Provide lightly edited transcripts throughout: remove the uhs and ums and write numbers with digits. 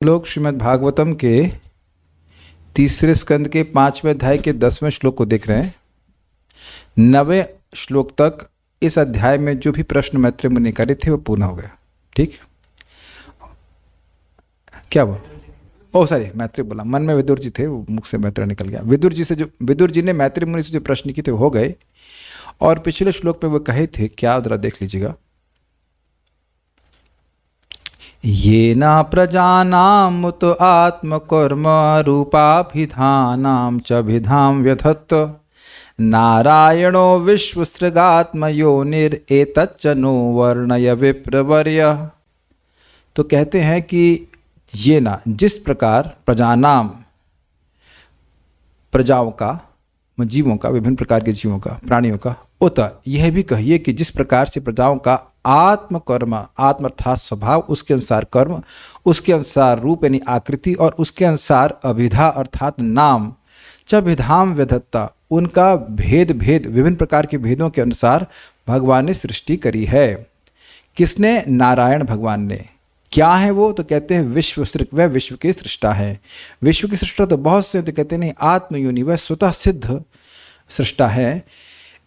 लोग श्रीमद् भागवतम के तीसरे स्कंद के 5वें अध्याय के 10वें श्लोक को देख रहे हैं। 9वें श्लोक तक इस अध्याय में जो भी प्रश्न मैत्रेय मुनि करे थे वो पूर्ण हो गया। ठीक, क्या वो सॉरी मैत्रेय बोला, मन में विदुर जी थे, वो मुख से मैत्रेय निकल गया। विदुर जी ने मैत्रेय मुनि से जो प्रश्न किए थे वो हो गए। और पिछले श्लोक में वो कहे थे क्या, जरा देख लीजिएगा। येना प्रजानामुत आत्मकर्म रूपाभिधानां च विधां व्यथत् नारायणो विश्वसृगात्मयोनिरेतच्च नो वर्णय विप्रवर्य। तो कहते हैं कि ये ना, जिस प्रकार प्रजानाम, प्रजाओं का, जीवों का, विभिन्न प्रकार के जीवों का, प्राणियों का, उत यह भी कहिए कि जिस प्रकार से प्रजाओं का आत्मकर्म, आत्म अर्थात स्वभाव, उसके अनुसार कर्म, उसके अनुसार रूप यानी आकृति, और उसके अनुसार अभिधा अर्थात नाम, च विधाम विधत्ता, उनका भेद विभिन्न प्रकार के भेदों के अनुसार भगवान ने सृष्टि करी है। किसने? नारायण भगवान ने। क्या है वो? तो कहते हैं विश्व सृग, वह विश्व के सृष्टा है। विश्व की सृष्टा तो बहुत से, तो कहते नहीं, आत्मयोनि, वह स्वतः सिद्ध सृष्टा है।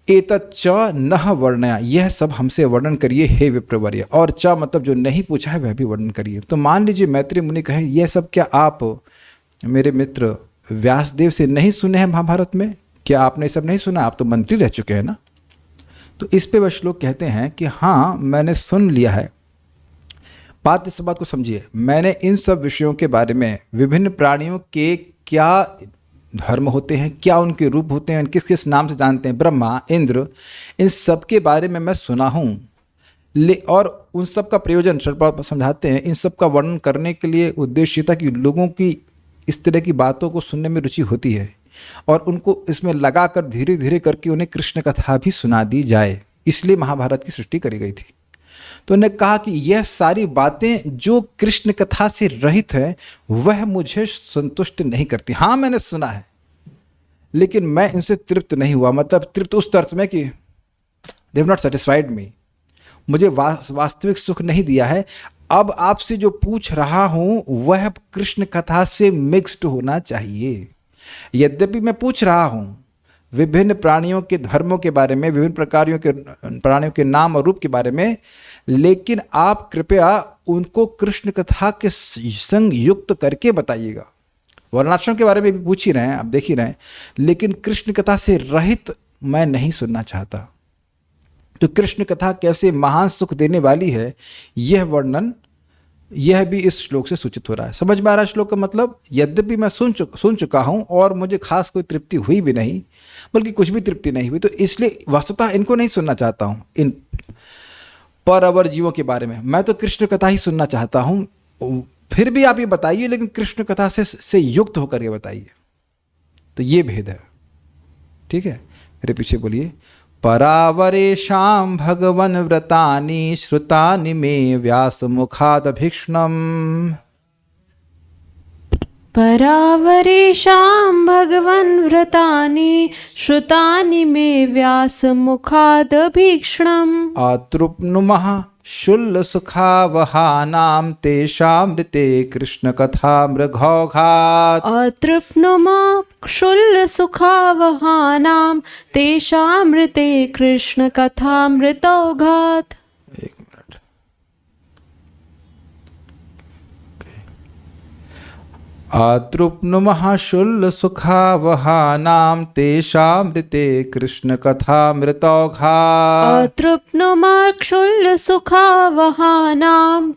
एतच्च नह वर्णया, यह सब हमसे वर्णन करिए हे विप्रवर्य। और च मतलब जो नहीं पूछा है वह भी वर्णन करिए। तो मान लीजिए मैत्रेय मुनि कहें यह सब क्या आप मेरे मित्र व्यासदेव से नहीं सुने हैं महाभारत में? क्या आपने सब नहीं सुना? आप तो मंत्री रह चुके हैं ना। तो इस पे वह श्लोक कहते हैं कि हाँ मैंने सुन लिया है। बात, इस बात को समझिए, मैंने इन सब विषयों के बारे में, विभिन्न प्राणियों के क्या धर्म होते हैं, क्या उनके रूप होते हैं, किस किस नाम से जानते हैं, ब्रह्मा, इंद्र, इन सब के बारे में मैं सुना हूँ। और उन सब का प्रयोजन शरद समझाते हैं, इन सब का वर्णन करने के लिए उद्देश्य था कि लोगों की इस तरह की बातों को सुनने में रुचि होती है और उनको इसमें लगाकर धीरे धीरे करके उन्हें कृष्ण कथा भी सुना दी जाए। इसलिए महाभारत की सृष्टि करी गई थी। तो उन्होंने कहा कि यह सारी बातें जो कृष्ण कथा से रहित है वह मुझे संतुष्ट नहीं करती। हाँ मैंने सुना है लेकिन मैं इनसे तृप्त नहीं हुआ। मतलब तृप्त उस अर्थ में कि दे हैव नॉट सेटिस्फाइड मी, मुझे वास्तविक सुख नहीं दिया है। अब आपसे जो पूछ रहा हूं वह कृष्ण कथा से मिक्स्ड होना चाहिए। यद्यपि मैं पूछ रहा हूं विभिन्न प्राणियों के धर्मों के बारे में, विभिन्न प्रकारों के प्राणियों के नाम और रूप के बारे में, लेकिन आप कृपया उनको कृष्ण कथा के संग युक्त करके बताइएगा। वर्णाश्रम के बारे में भी पूछ ही रहे हैं, आप देख ही रहे हैं, लेकिन कृष्ण कथा से रहित मैं नहीं सुनना चाहता। तो कृष्ण कथा कैसे महान सुख देने वाली है यह वर्णन, यह भी इस श्लोक से सूचित हो रहा है। समझ में आ रहा है श्लोक का मतलब? यद्यपि मैं सुन चुका हूं और मुझे खास कोई तृप्ति हुई भी नहीं, बल्कि कुछ भी तृप्ति नहीं हुई, तो इसलिए वस्तुतः इनको नहीं सुनना चाहता हूं। इन पर अवर जीवों के बारे में मैं तो कृष्ण कथा ही सुनना चाहता हूं। फिर भी आप ये बताइए, लेकिन कृष्ण कथा से युक्त होकर ये बताइए। तो ये भेद है। ठीक है, मेरे पीछे बोलिए। परावरेशां भगवन् व्रतानि श्रुतानि मे व्यास मुखादभीक्ष्णम्। परावरेशां भगवन् व्रतानि श्रुतानि मे व्यास मुखादभीक्ष्णम्। अतृप्नुमः शुल्लसुखावहानां तेषामृते कृष्णकथामृगौघात्। अतृप्नुमः शुल्लसुखावहानां तेषामृते कृष्णकथामृतौघात्। एक मिनट, अतृप्नुमः शुल्लसुखावहानां तेषामृते कृष्णकथामृतौघात्। अतृप्नुमः शुल्लसुखावहानां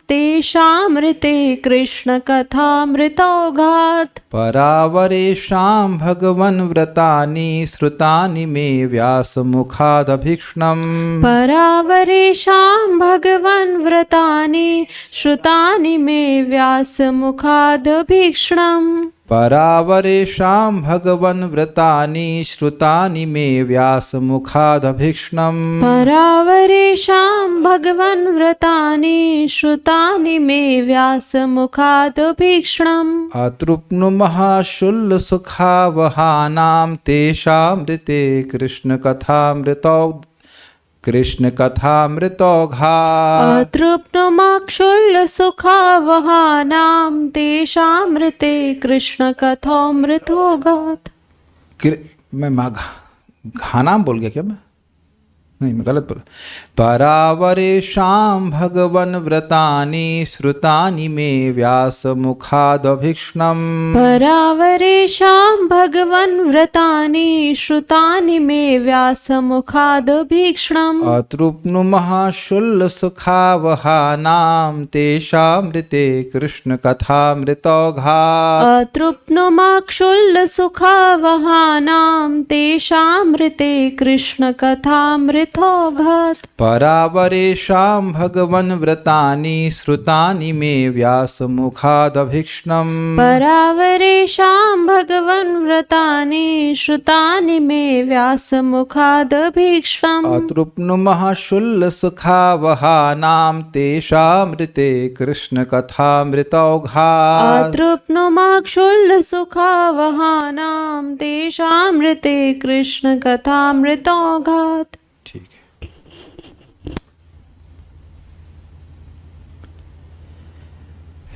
तेषामृते कृष्णकथामृतौघात्। परावरेशां भगवन् व्रतानि श्रुतानि मे व्यासमुखादभीक्ष्णम्। परावरेशां भगवन् व्रतानि श्रुतानि मे व्यासमुखादभीक्ष्णम्। परावरेशां भगवन् व्रतानि श्रुतानि मे व्यासमुखादभीक्ष्णम्। परावरेशां भगवन् व्रतानि श्रुतानि मे व्यासमुखादभीक्ष्णम्। अतृप्नुमः शुल्लसुखावहानां तेषामृते कृष्णकथामृतौ कृष्ण कथामृतौघा अतृप्तमक्षुल्लसुखावहानां तेषामृते कृष्णकथामृतोऽगात्। मैं घानाम बोल गया क्या मैं? नहीं, मैं गलत बोला। परावरेशां भगवन् व्रतानि श्रुतानि मे व्यास मुखादभीक्ष्णम्। परावरेषां भगवन् व्रतानि श्रुतानि मे व्यासमुखादभीक्ष्णम्। अतृप्नुमहाशुल्लसुखावहानां तेषामृते कृष्णकथामृतौघा अतृप्तमक्षुल्लसुखावहानां तेषामृते कृष्णकथामृतोऽगात्। परावरेशां भगवन् व्रतानि श्रुतानि मे व्यासमुखादभीक्ष्णम्। परावरेषां भगवन् व्रतानि श्रुतानि मे व्यासमुखादभीक्ष्णम्। अतृप्नुमहाशुल्लसुखावहानां तेषामृते कृष्णकथामृतौघा अतृप्तमक्षुल्लसुखावहानां तेषामृते कृष्णकथामृतोऽगात्। ठीक है।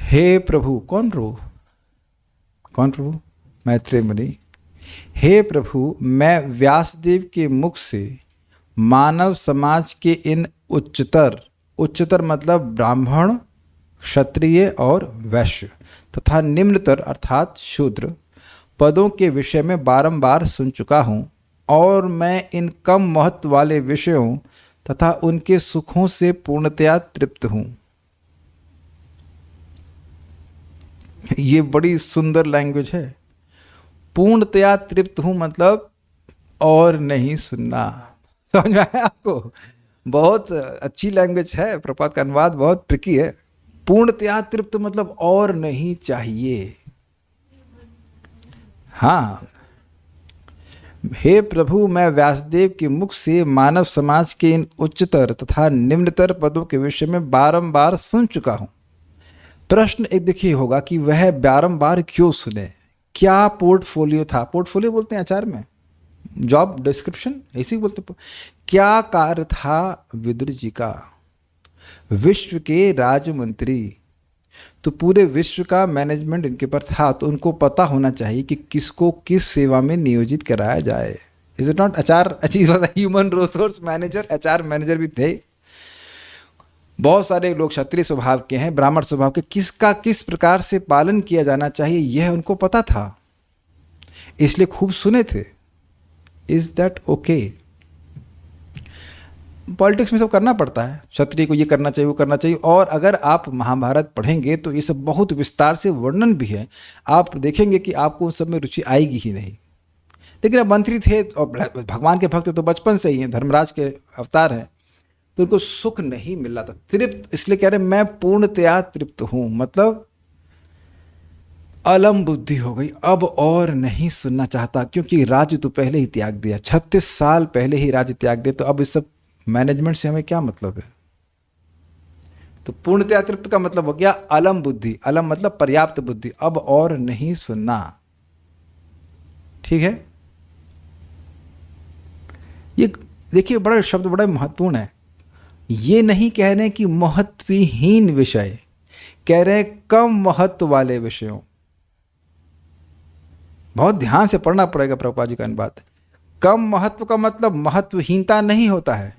हे प्रभु, कौन प्रभु? मैत्रेय मुनि। हे प्रभु, मैं व्यासदेव के मुख से मानव समाज के इन उच्चतर मतलब ब्राह्मण, क्षत्रिय और वैश्य तथा निम्नतर अर्थात शूद्र पदों के विषय में बारंबार सुन चुका हूँ, और मैं इन कम महत्व वाले विषयों तथा उनके सुखों से पूर्णतया तृप्त हूँ। ये बड़ी सुंदर लैंग्वेज है। पूर्णतया तृप्त हूँ मतलब और नहीं सुनना। समझ में आया आपको? बहुत अच्छी लैंग्वेज है। प्रपात का अनुवाद बहुत ट्रिकी है। पूर्णतया तृप्त मतलब और नहीं चाहिए। हाँ, हे प्रभु, मैं व्यासदेव के मुख से मानव समाज के इन उच्चतर तथा निम्नतर पदों के विषय में बारंबार सुन चुका हूँ। प्रश्न एक देखिए होगा कि वह बारंबार क्यों सुने? क्या पोर्टफोलियो था? पोर्टफोलियो बोलते हैं आचार में, जॉब डिस्क्रिप्शन ऐसे ही बोलते। क्या कार्य था विदुर जी का? विश्व के राज्य मंत्री, तो पूरे विश्व का मैनेजमेंट इनके पर था, तो उनको पता होना चाहिए कि किसको किस सेवा में नियोजित कराया जाए। Is it not? आचार human resource manager, HR manager भी थे। बहुत सारे लोग क्षत्रिय स्वभाव के हैं, ब्राह्मण स्वभाव के, किसका किस प्रकार से पालन किया जाना चाहिए यह उनको पता था, इसलिए खूब सुने थे। Is that okay? पॉलिटिक्स में सब करना पड़ता है। क्षत्रिय को ये करना चाहिए, वो करना चाहिए। और अगर आप महाभारत पढ़ेंगे तो ये सब बहुत विस्तार से वर्णन भी है। आप देखेंगे कि आपको उस सब में रुचि आएगी ही नहीं। लेकिन अब मंत्री थे और भगवान के भक्त तो बचपन से ही हैं, धर्मराज के अवतार हैं, तो उनको सुख नहीं मिल रहा था। तृप्त इसलिए कह रहे मैं पूर्णतया तृप्त हूं, मतलब अलम बुद्धि हो गई, अब और नहीं सुनना चाहता, क्योंकि राज्य तो पहले ही त्याग दिया, 36 साल पहले ही राज्य त्याग दिया, तो अब इस सब मैनेजमेंट से हमें क्या मतलब है? तो पूर्णतया तृप्त का मतलब हो गया अलम बुद्धि। अलम मतलब पर्याप्त बुद्धि, अब और नहीं सुनना। ठीक है? ये देखिए बड़ा शब्द बड़ा महत्वपूर्ण है। ये नहीं कह रहे कि महत्वहीन विषय, कह रहे कम महत्व वाले विषयों। बहुत ध्यान से पढ़ना पड़ेगा प्रभुपाद जी का अनुवाद। कम महत्व का मतलब महत्वहीनता नहीं होता है।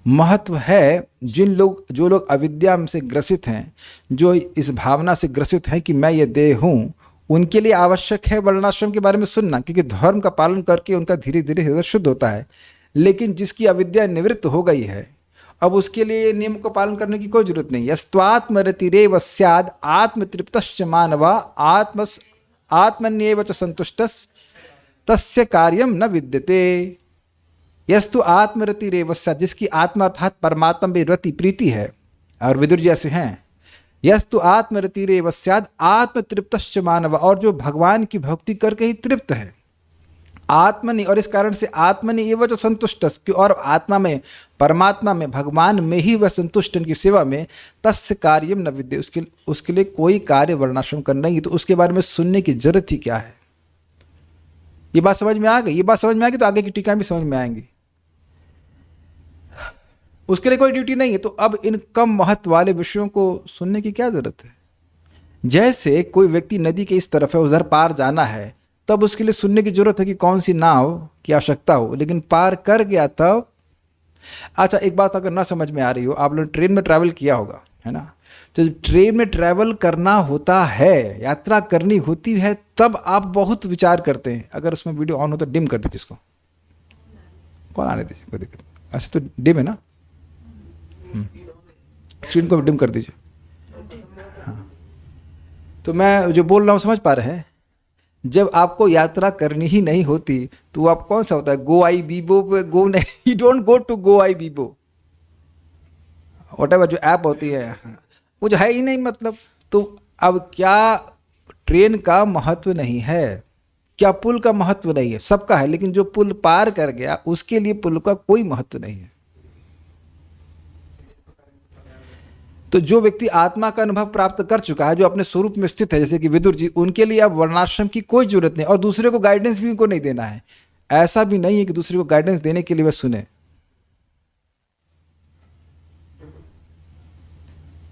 महत्व है जो लोग अविद्या से ग्रसित हैं, जो इस भावना से ग्रसित हैं कि मैं ये देह हूं, उनके लिए आवश्यक है वर्णाश्रम के बारे में सुनना, क्योंकि धर्म का पालन करके उनका धीरे धीरे हृदय शुद्ध होता है। लेकिन जिसकी अविद्या निवृत्त हो गई है, अब उसके लिए नियम को पालन करने की कोई जरूरत नहीं। यस्त्वात्मरतिरेव स्याद् आत्मतृप्तश्च मानवा आत्मन्येव च संतुष्टस् तस्य कार्यम न विद्यते। यस्तु आत्मरतिरेव स्याद्, जिसकी आत्मा अर्थात परमात्मा में रति प्रीति है, और विदुर जी ऐसे हैं। यस्तु आत्मरतिरेव स्याद् आत्मतृप्तश्च मानवा, और जो भगवान की भक्ति करके ही तृप्त है, आत्मनि, और इस कारण से आत्मनि एव च संतुष्टस्, और आत्मा में, परमात्मा में, भगवान में ही वह संतुष्ट, उनकी सेवा में। तस्य कार्यम न विद्य, उसके लिए कोई कार्य वर्णाश्रम करना ही, तो उसके बारे में सुनने की जरूरत ही क्या है? ये बात समझ में आ गई? ये बात समझ में आ गई तो आगे की टीका भी समझ में आएंगी। उसके लिए कोई ड्यूटी नहीं है। तो अब इन कम महत्व वाले विषयों को सुनने की क्या जरूरत है? जैसे कोई व्यक्ति नदी के इस तरफ है, उधर पार जाना है, तब उसके लिए सुनने की जरूरत है कि कौन सी नाव की आवश्यकता हो, लेकिन पार कर गया तब। अच्छा, एक बात अगर ना समझ में आ रही हो, आप लोग ट्रेन में ट्रैवल किया होगा, है ना? तो जब ट्रेन में ट्रैवल करना होता है, यात्रा करनी होती है, तब आप बहुत विचार करते हैं। अगर उसमें वीडियो ऑन हो तो डिम कर दीजिए इसको, कौन आने दीजिए, कोई दिक्कत नहीं। ऐसे तो डिम है ना, स्क्रीन को डिम कर दीजिए। हाँ, तो मैं जो बोल रहा हूँ समझ पा रहे हैं? जब आपको यात्रा करनी ही नहीं होती तो आप कौन सा होता है, गो आई बीबो पे गो नहीं, you don't go to go I बीबो, वट एवर जो ऐप होती है, वो जो है ही नहीं मतलब। तो अब क्या ट्रेन का महत्व नहीं है? क्या पुल का महत्व नहीं है? सबका है, लेकिन जो पुल पार कर गया उसके लिए पुल का कोई महत्व नहीं है। तो जो व्यक्ति आत्मा का अनुभव प्राप्त कर चुका है, जो अपने स्वरूप में स्थित है, जैसे कि विदुर जी, उनके लिए अब वर्णाश्रम की कोई जरूरत नहीं, और दूसरे को गाइडेंस भी उनको नहीं देना है। ऐसा भी नहीं है कि दूसरे को गाइडेंस देने के लिए वह सुने,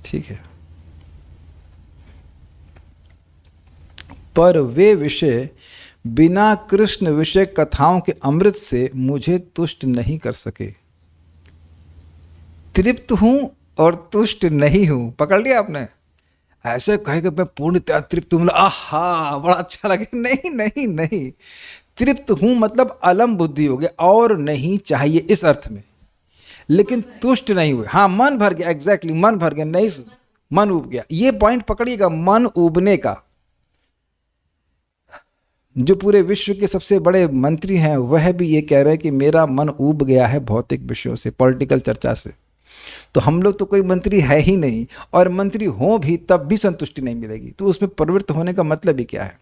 ठीक है? पर वे विषय बिना कृष्ण विषय कथाओं के अमृत से मुझे तुष्ट नहीं कर सके। तृप्त हूं और तुष्ट नहीं हूं, पकड़ लिया आपने? ऐसे कहेगा मैं पूर्णतः तृप्त हूं, आहा बड़ा अच्छा लगे, नहीं नहीं नहीं। तृप्त हूं मतलब अलम बुद्धि हो गया, और नहीं चाहिए इस अर्थ में, लेकिन तुष्ट नहीं हुए। हाँ, मन भर गया, एग्जैक्टली मन भर गया, नहीं मन उब गया। ये पॉइंट पकड़िएगा, मन उबने का। जो पूरे विश्व के सबसे बड़े मंत्री हैं वह भी ये कह रहे हैं कि मेरा मन उब गया है भौतिक विषयों से, पॉलिटिकल चर्चा से। तो हम लोग तो कोई मंत्री है ही नहीं, और मंत्री हो भी तब भी संतुष्टि नहीं मिलेगी। तो उसमें प्रवृत्त होने का मतलब ही क्या है?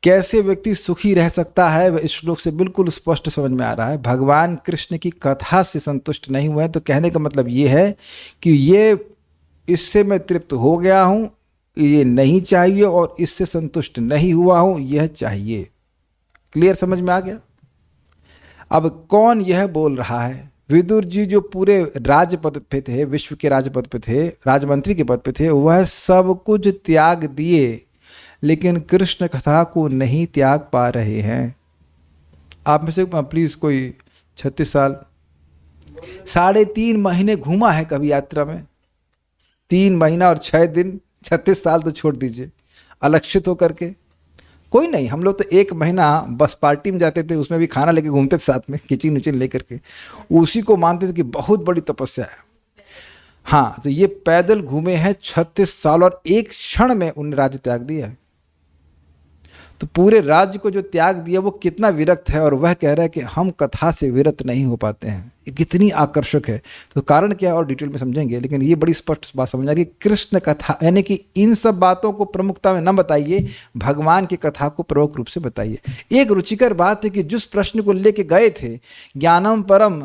कैसे व्यक्ति सुखी रह सकता है वह इस श्लोक से बिल्कुल स्पष्ट समझ में आ रहा है। भगवान कृष्ण की कथा से संतुष्ट नहीं हुए, तो कहने का मतलब ये है कि ये इससे मैं तृप्त हो गया हूं, ये नहीं चाहिए, और इससे संतुष्ट नहीं हुआ हूं, यह चाहिए। क्लियर, समझ में आ गया? अब कौन यह बोल रहा है? विदुर जी जो पूरे राजपद पे थे, विश्व के राजपद पे थे, राजमंत्री के पद पे थे, वह सब कुछ त्याग दिए, लेकिन कृष्ण कथा को नहीं त्याग पा रहे हैं। आप में से प्लीज कोई 36 साल 3.5 महीने घूमा है कभी यात्रा में? 3 महीना और 6 दिन, 36 साल तो छोड़ दीजिए, अलक्षित होकर के कोई नहीं। हम लोग तो 1 महीना बस पार्टी में जाते थे, उसमें भी खाना लेके घूमते थे साथ में, किचन उचिन लेकर के, उसी को मानते थे कि बहुत बड़ी तपस्या है। हाँ, तो ये पैदल घूमे हैं 36 साल, और एक क्षण में उन्हें राज्य त्याग दिया है। तो पूरे राज्य को जो त्याग दिया वो कितना विरक्त है, और वह कह रहा है कि हम कथा से विरक्त नहीं हो पाते हैं। ये कितनी आकर्षक है। तो कारण क्या है और डिटेल में समझेंगे, लेकिन ये बड़ी स्पष्ट बात समझ आ रही है। कृष्ण कथा यानी कि इन सब बातों को प्रमुखता में न बताइए, भगवान की कथा को प्रमुख रूप से बताइए। एक रुचिकर बात है कि जिस प्रश्न को लेके गए थे, ज्ञानम परम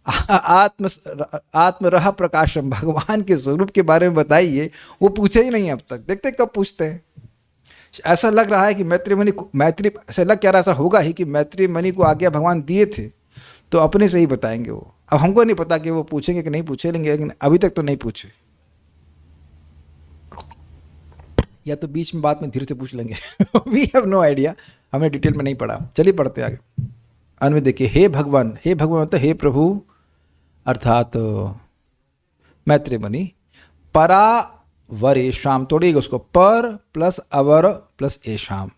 आत्म रहा प्रकाशम, भगवान के स्वरूप के बारे में बताइए, वो पूछे ही नहीं अब तक। देखते कब पूछते हैं। ऐसा लग रहा है कि ऐसा लग क्या रहा, ऐसा होगा ही कि मैत्री मुनि को आज्ञा भगवान दिए थे तो अपने से ही बताएंगे वो। अब हमको नहीं पता कि वो पूछेंगे कि नहीं पूछेंगे, लेकिन अभी तक तो नहीं पूछे, या तो बीच में बात में धीरे से पूछ लेंगे। वी हैव नो आइडिया, हमें डिटेल में नहीं पढ़ा। चलिए पढ़ते आगे। अन्य देखिए, हे भगवान, हे भगवान मतलब हे प्रभु, अर्थात मैत्री मुनि, परा वर एशाम, तोड़िएगा उसको, पर प्लस अवर प्लस एशाम,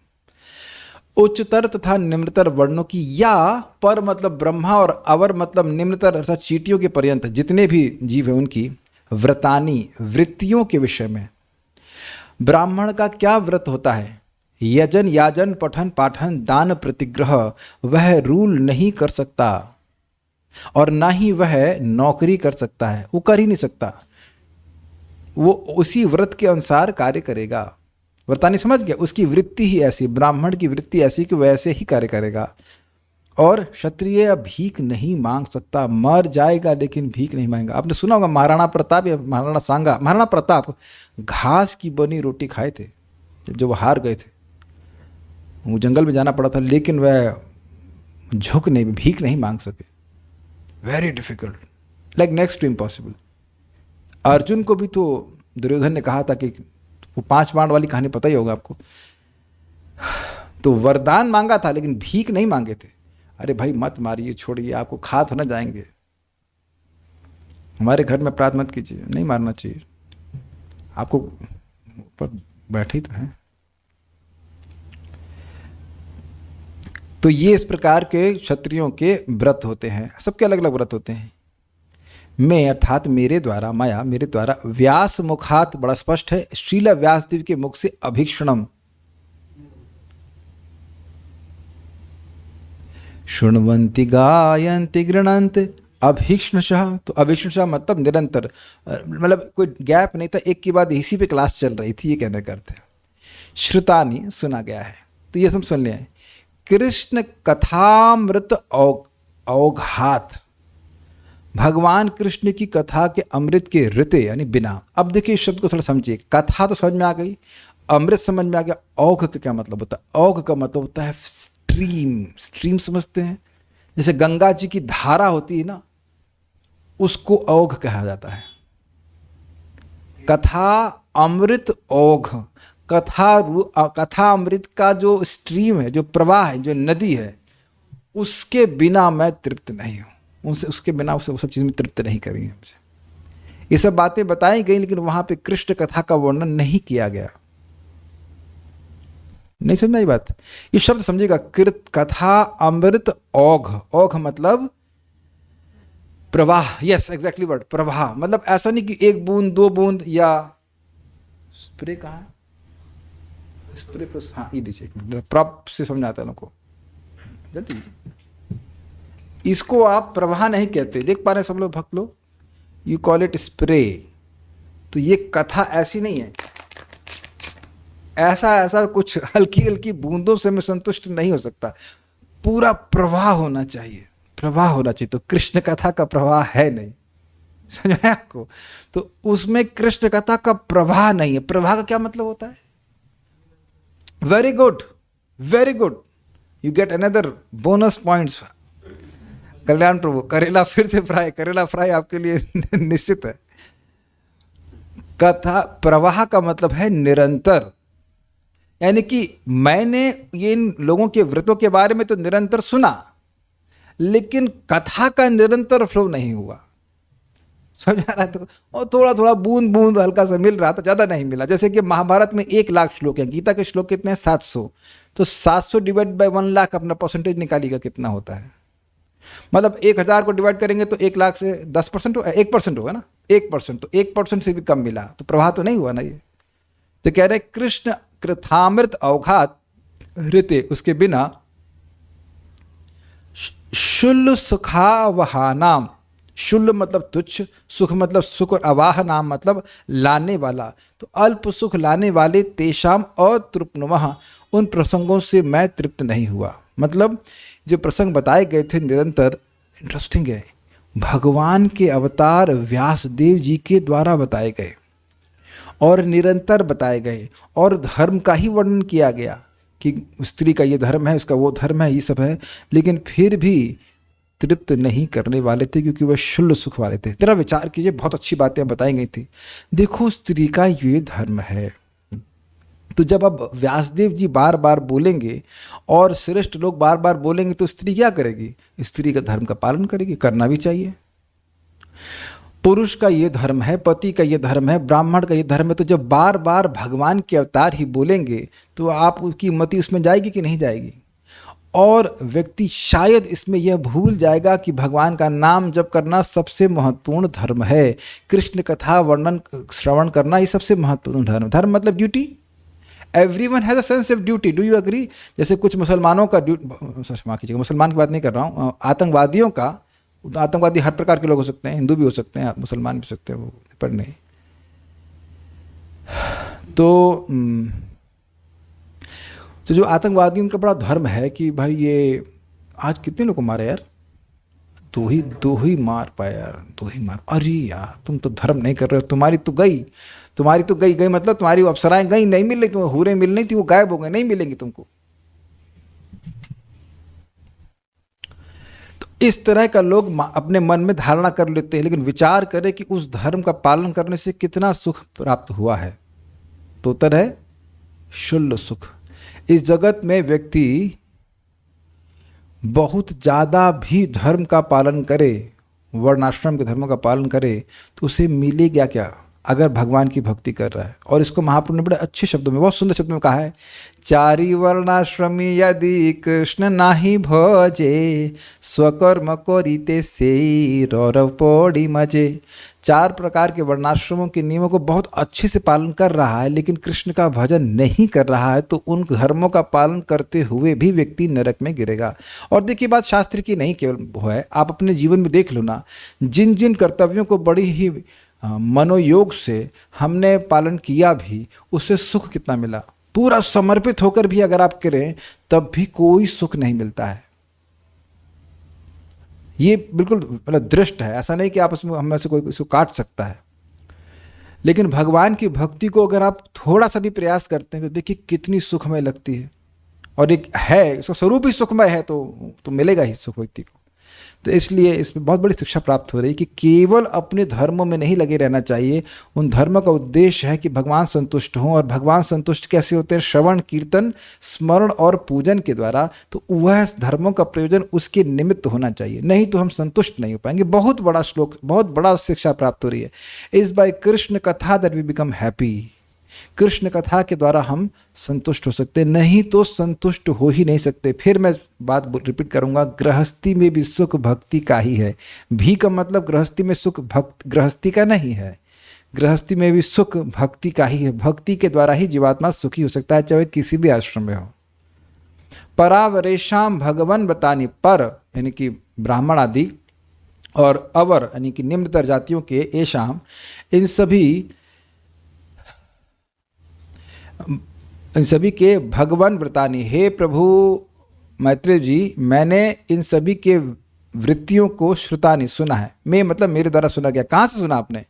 उच्चतर तथा निम्नतर वर्णों की, या पर मतलब ब्रह्मा और अवर मतलब निम्नतर अर्थात चींटियों के पर्यंत जितने भी जीव हैं उनकी, व्रतानी वृत्तियों के विषय में। ब्राह्मण का क्या व्रत होता है? यजन याजन पठन पाठन दान प्रतिग्रह, वह रूल नहीं कर सकता, और ना ही वह नौकरी कर सकता है, वो कर ही नहीं सकता। वो उसी व्रत के अनुसार कार्य करेगा। व्रतानी समझ गया, उसकी वृत्ति ही ऐसी, ब्राह्मण की वृत्ति ऐसी कि वैसे ही कार्य करेगा। और क्षत्रिय भीख नहीं मांग सकता, मर जाएगा लेकिन भीख नहीं मांगेगा। आपने सुना होगा महाराणा प्रताप या महाराणा सांगा, महाराणा प्रताप घास की बनी रोटी खाए थे जब वो हार गए थे, वो जंगल में जाना पड़ा था, लेकिन वह झुक नहीं, भीख नहीं मांग सके। Very difficult, like next to impossible. Arjun को भी तो दुर्योधन ने कहा था कि वो 5 बाण वाली कहानी पता ही होगा आपको, तो वरदान मांगा था लेकिन भीख नहीं मांगे थे। अरे भाई मत मारिए, छोड़िए, आपको खा तो ना जाएंगे, हमारे घर में अपराध मत कीजिए, नहीं मारना चाहिए, आपको ऊपर बैठे ही तो हैं। तो ये इस प्रकार के क्षत्रियों के व्रत होते हैं, सबके अलग अलग व्रत होते हैं। मैं अर्थात मेरे द्वारा, माया मेरे द्वारा, व्यास मुखात, बड़ा स्पष्ट है, श्रील व्यासदेव के मुख से अभीक्षणम, शुण्वन्ति गायन्ति गृणन्ति अभीक्ष्णशः। तो अभीक्ष्णशः मतलब निरंतर, मतलब कोई गैप नहीं था, एक के बाद इसी पे क्लास चल रही थी, ये कहने का अर्थ है। श्रुतानि सुना गया है, तो ये सब सुन लिया है। कृष्ण कथामृत औघात, भगवान कृष्ण की कथा के अमृत के ऋते यानी बिना। अब देखिए इस शब्द को थोड़ा समझिए, कथा तो समझ में आ गई, अमृत समझ में आ गया, औघ का क्या मतलब होता है? औघ का मतलब होता है स्ट्रीम। स्ट्रीम समझते हैं, जैसे गंगा जी की धारा होती है ना, उसको औघ कहा जाता है। कथा अमृत औघ, कथा अमृत का जो स्ट्रीम है, जो प्रवाह है, जो नदी है, उसके बिना मैं तृप्त नहीं हूँ, उनसे उसके बिना उसे वो सब चीज़ में तृप्त नहीं करेंगे मुझे। ये सब बातें बताई गई, लेकिन वहाँ पे कृष्ण कथा का वर्णन नहीं किया गया। नहीं समझना ये बात, ये शब्द समझिएगा, कृत कथा अमृत औघ। औघ मतलब प्रवाह, यस एग्जैक्टली वर्ड, प्रवाह। मतलब ऐसा नहीं कि 1 बूंद 2 बूंद, या स्प्रे कहाँ है, स्प्रे प्लस, हाँ ये दीजिए, प्रॉप से समझ आता है लोगों को जल्दी। इसको आप प्रवाह नहीं कहते, देख पा रहे हैं सब लोग, भक्त लोग, यू कॉल इट स्प्रे। तो ये कथा ऐसी नहीं है, ऐसा कुछ हल्की हल्की बूंदों से मैं संतुष्ट नहीं हो सकता, पूरा प्रवाह होना चाहिए, प्रवाह होना चाहिए। तो कृष्ण कथा का प्रवाह है नहीं, समझ आया आपको? तो उसमें कृष्ण कथा का प्रवाह नहीं है। प्रवाह का क्या मतलब होता है? Very good, very good, you get another bonus points. Kalyan Prabhu, करेला फिर से फ्राई, करेला फ्राई आपके लिए निश्चित है। कथा प्रवाह का मतलब है निरंतर, यानी कि मैंने ये इन लोगों के व्रतों के बारे में तो निरंतर सुना, लेकिन कथा का निरंतर फ्लो नहीं हुआ, समझ आ रहा है? तो और थोड़ा थोड़ा बूंद बूंद हल्का सा मिल रहा था, ज़्यादा नहीं मिला। जैसे कि महाभारत में 1 लाख श्लोक हैं, गीता के श्लोक कितने हैं? 700। तो 700 डिवाइड बाय 1 लाख, अपना परसेंटेज निकालिएगा कितना होता है। मतलब 1000 को डिवाइड करेंगे तो 1 लाख से 10% 1% होगा ना, 1%, तो 1% से भी कम मिला, तो प्रवाह तो नहीं हुआ ना ये। तो कह रहे कृष्ण कृथामृत अवघात ऋते, उसके बिना शुल्ल सुखावहानाम, शुल्ल मतलब तुच्छ, सुख मतलब सुख, और अवाह नाम मतलब लाने वाला, तो अल्प सुख लाने वाले, तेषाम अतृप्नुमः, उन प्रसंगों से मैं तृप्त नहीं हुआ। मतलब जो प्रसंग बताए गए थे निरंतर, इंटरेस्टिंग है, भगवान के अवतार व्यासदेव जी के द्वारा बताए गए और निरंतर बताए गए, और धर्म का ही वर्णन किया गया कि स्त्री का ये धर्म है, उसका वो धर्म है, ये सब है, लेकिन फिर भी तृप्त नहीं करने वाले थे, क्योंकि वह शुल्ल सुख वाले थे। जरा विचार कीजिए, बहुत अच्छी बातें बताई गई थी। देखो स्त्री का ये धर्म है, तो जब अब व्यासदेव जी बार बार बोलेंगे और श्रेष्ठ लोग बार बार बोलेंगे, तो स्त्री क्या करेगी? स्त्री का धर्म का पालन करेगी, करना भी चाहिए। पुरुष का ये धर्म है, पति का ये धर्म है, ब्राह्मण का ये धर्म है, तो जब बार बार भगवान के अवतार ही बोलेंगे, तो आप उसकी मति उसमें जाएगी कि नहीं जाएगी? और व्यक्ति शायद इसमें यह भूल जाएगा कि भगवान का नाम जप करना सबसे महत्वपूर्ण धर्म है, कृष्ण कथा वर्णन श्रवण करना ये सबसे महत्वपूर्ण धर्म। धर्म मतलब duty, everyone has a sense of duty, do you agree? जैसे कुछ मुसलमानों का क्षमा कीजिएगा, मुसलमान की बात नहीं कर रहा हूँ, आतंकवादियों का, आतंकवादी हर प्रकार के लोग हो सकते हैं, हिंदू भी हो सकते हैं, मुसलमान भी हो सकते हैं, वो पर नहीं। तो जो आतंकवादी, उनका बड़ा धर्म है कि भाई ये आज कितने लोग को मारे यार, दो ही मार पाया यार, 2 ही मार। अरे यार तुम तो धर्म नहीं कर रहे हो, तुम्हारी तो गई मतलब तुम्हारी अप्सराएं गई, नहीं मिल रही, तुम्हें हूरें मिल रही थी, वो गायब हो गए, नहीं मिलेंगी तुमको। तो इस तरह का लोग अपने मन में धारणा कर लेते हैं, लेकिन विचार करें कि उस धर्म का पालन करने से कितना सुख प्राप्त हुआ है। तो उत्तर है शुल्ल सुख। इस जगत में व्यक्ति बहुत ज़्यादा भी धर्म का पालन करे, वर्णाश्रम के धर्मों का पालन करे, तो उसे मिलेगा क्या अगर भगवान की भक्ति कर रहा है। और इसको महाप्रभु ने बड़े अच्छे शब्दों में, बहुत सुंदर शब्दों में कहा है, चारि वर्णाश्रमी यदि कृष्ण नाही भजे, स्वकर्म करिते से रौरव पौड़ी मजे। 4 प्रकार के वर्णाश्रमों के नियमों को बहुत अच्छे से पालन कर रहा है, लेकिन कृष्ण का भजन नहीं कर रहा है, तो उन धर्मों का पालन करते हुए भी व्यक्ति नरक में गिरेगा। और देखिए, बात शास्त्र की नहीं केवल है, आप अपने जीवन में देख लो ना, जिन जिन कर्तव्यों को बड़ी ही मनोयोग से हमने पालन किया भी, उससे सुख कितना मिला। पूरा समर्पित होकर भी अगर आप करें तब भी कोई सुख नहीं मिलता है। ये बिल्कुल मतलब दृष्ट है, ऐसा नहीं कि आप उसमें हम में से कोई इसको काट सकता है। लेकिन भगवान की भक्ति को अगर आप थोड़ा सा भी प्रयास करते हैं तो देखिए कितनी सुखमय लगती है। और एक है, उसका स्वरूप ही सुखमय है, तो मिलेगा ही सुख व्यक्ति को। तो इसलिए इसमें बहुत बड़ी शिक्षा प्राप्त हो रही है कि केवल अपने धर्मों में नहीं लगे रहना चाहिए। उन धर्मों का उद्देश्य है कि भगवान संतुष्ट हों, और भगवान संतुष्ट कैसे होते हैं? श्रवण, कीर्तन, स्मरण और पूजन के द्वारा। तो वह धर्मों का प्रयोजन उसके निमित्त होना चाहिए, नहीं तो हम संतुष्ट नहीं हो पाएंगे। बहुत बड़ा श्लोक, बहुत बड़ा शिक्षा प्राप्त हो रही है। Is by Krishna katha that we become happy. Krishna कथा के द्वारा हम संतुष्ट हो सकते, नहीं तो संतुष्ट हो ही नहीं सकते। फिर मैं बात रिपीट करूंगा, गृहस्थी में भी सुख भक्ति का ही है। भी का मतलब गृहस्थी में सुख गृहस्थी का नहीं है, गृहस्थी में भी सुख भक्ति का ही है। भक्ति के द्वारा ही जीवात्मा सुखी हो सकता है, चाहे किसी भी आश्रम में हो। परावरेशाम भगवन बतानी, पर यानी कि ब्राह्मण आदि, और अवर यानी कि निम्नतर जातियों के एशाम, इन सभी के भगवान व्रतानी। हे प्रभु मैत्रेय जी, मैंने इन सभी के वृत्तियों को श्रुतानी सुना है। मैं मतलब मेरे द्वारा सुना गया। कहाँ से सुना आपने?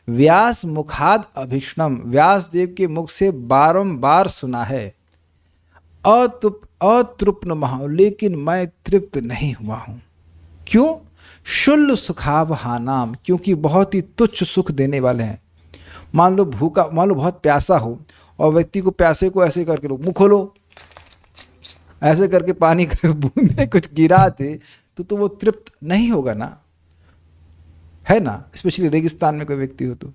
व्यास मुखाद अभीष्णम, व्यास देव के मुख से बारंबार सुना है। अतृप्त महा, लेकिन मैं तृप्त नहीं हुआ हूँ। क्यों? शुल्ल सुखावहानाम, क्योंकि बहुत ही तुच्छ सुख देने वाले हैं। मान लो भूखा, मान लो बहुत प्यासा हो, और व्यक्ति को प्यासे को ऐसे करके लो, मुँह खोलो, ऐसे करके पानी के बूंदे कुछ गिरा दे, तो वो तृप्त नहीं होगा ना, है ना। स्पेशली रेगिस्तान में कोई व्यक्ति हो तो।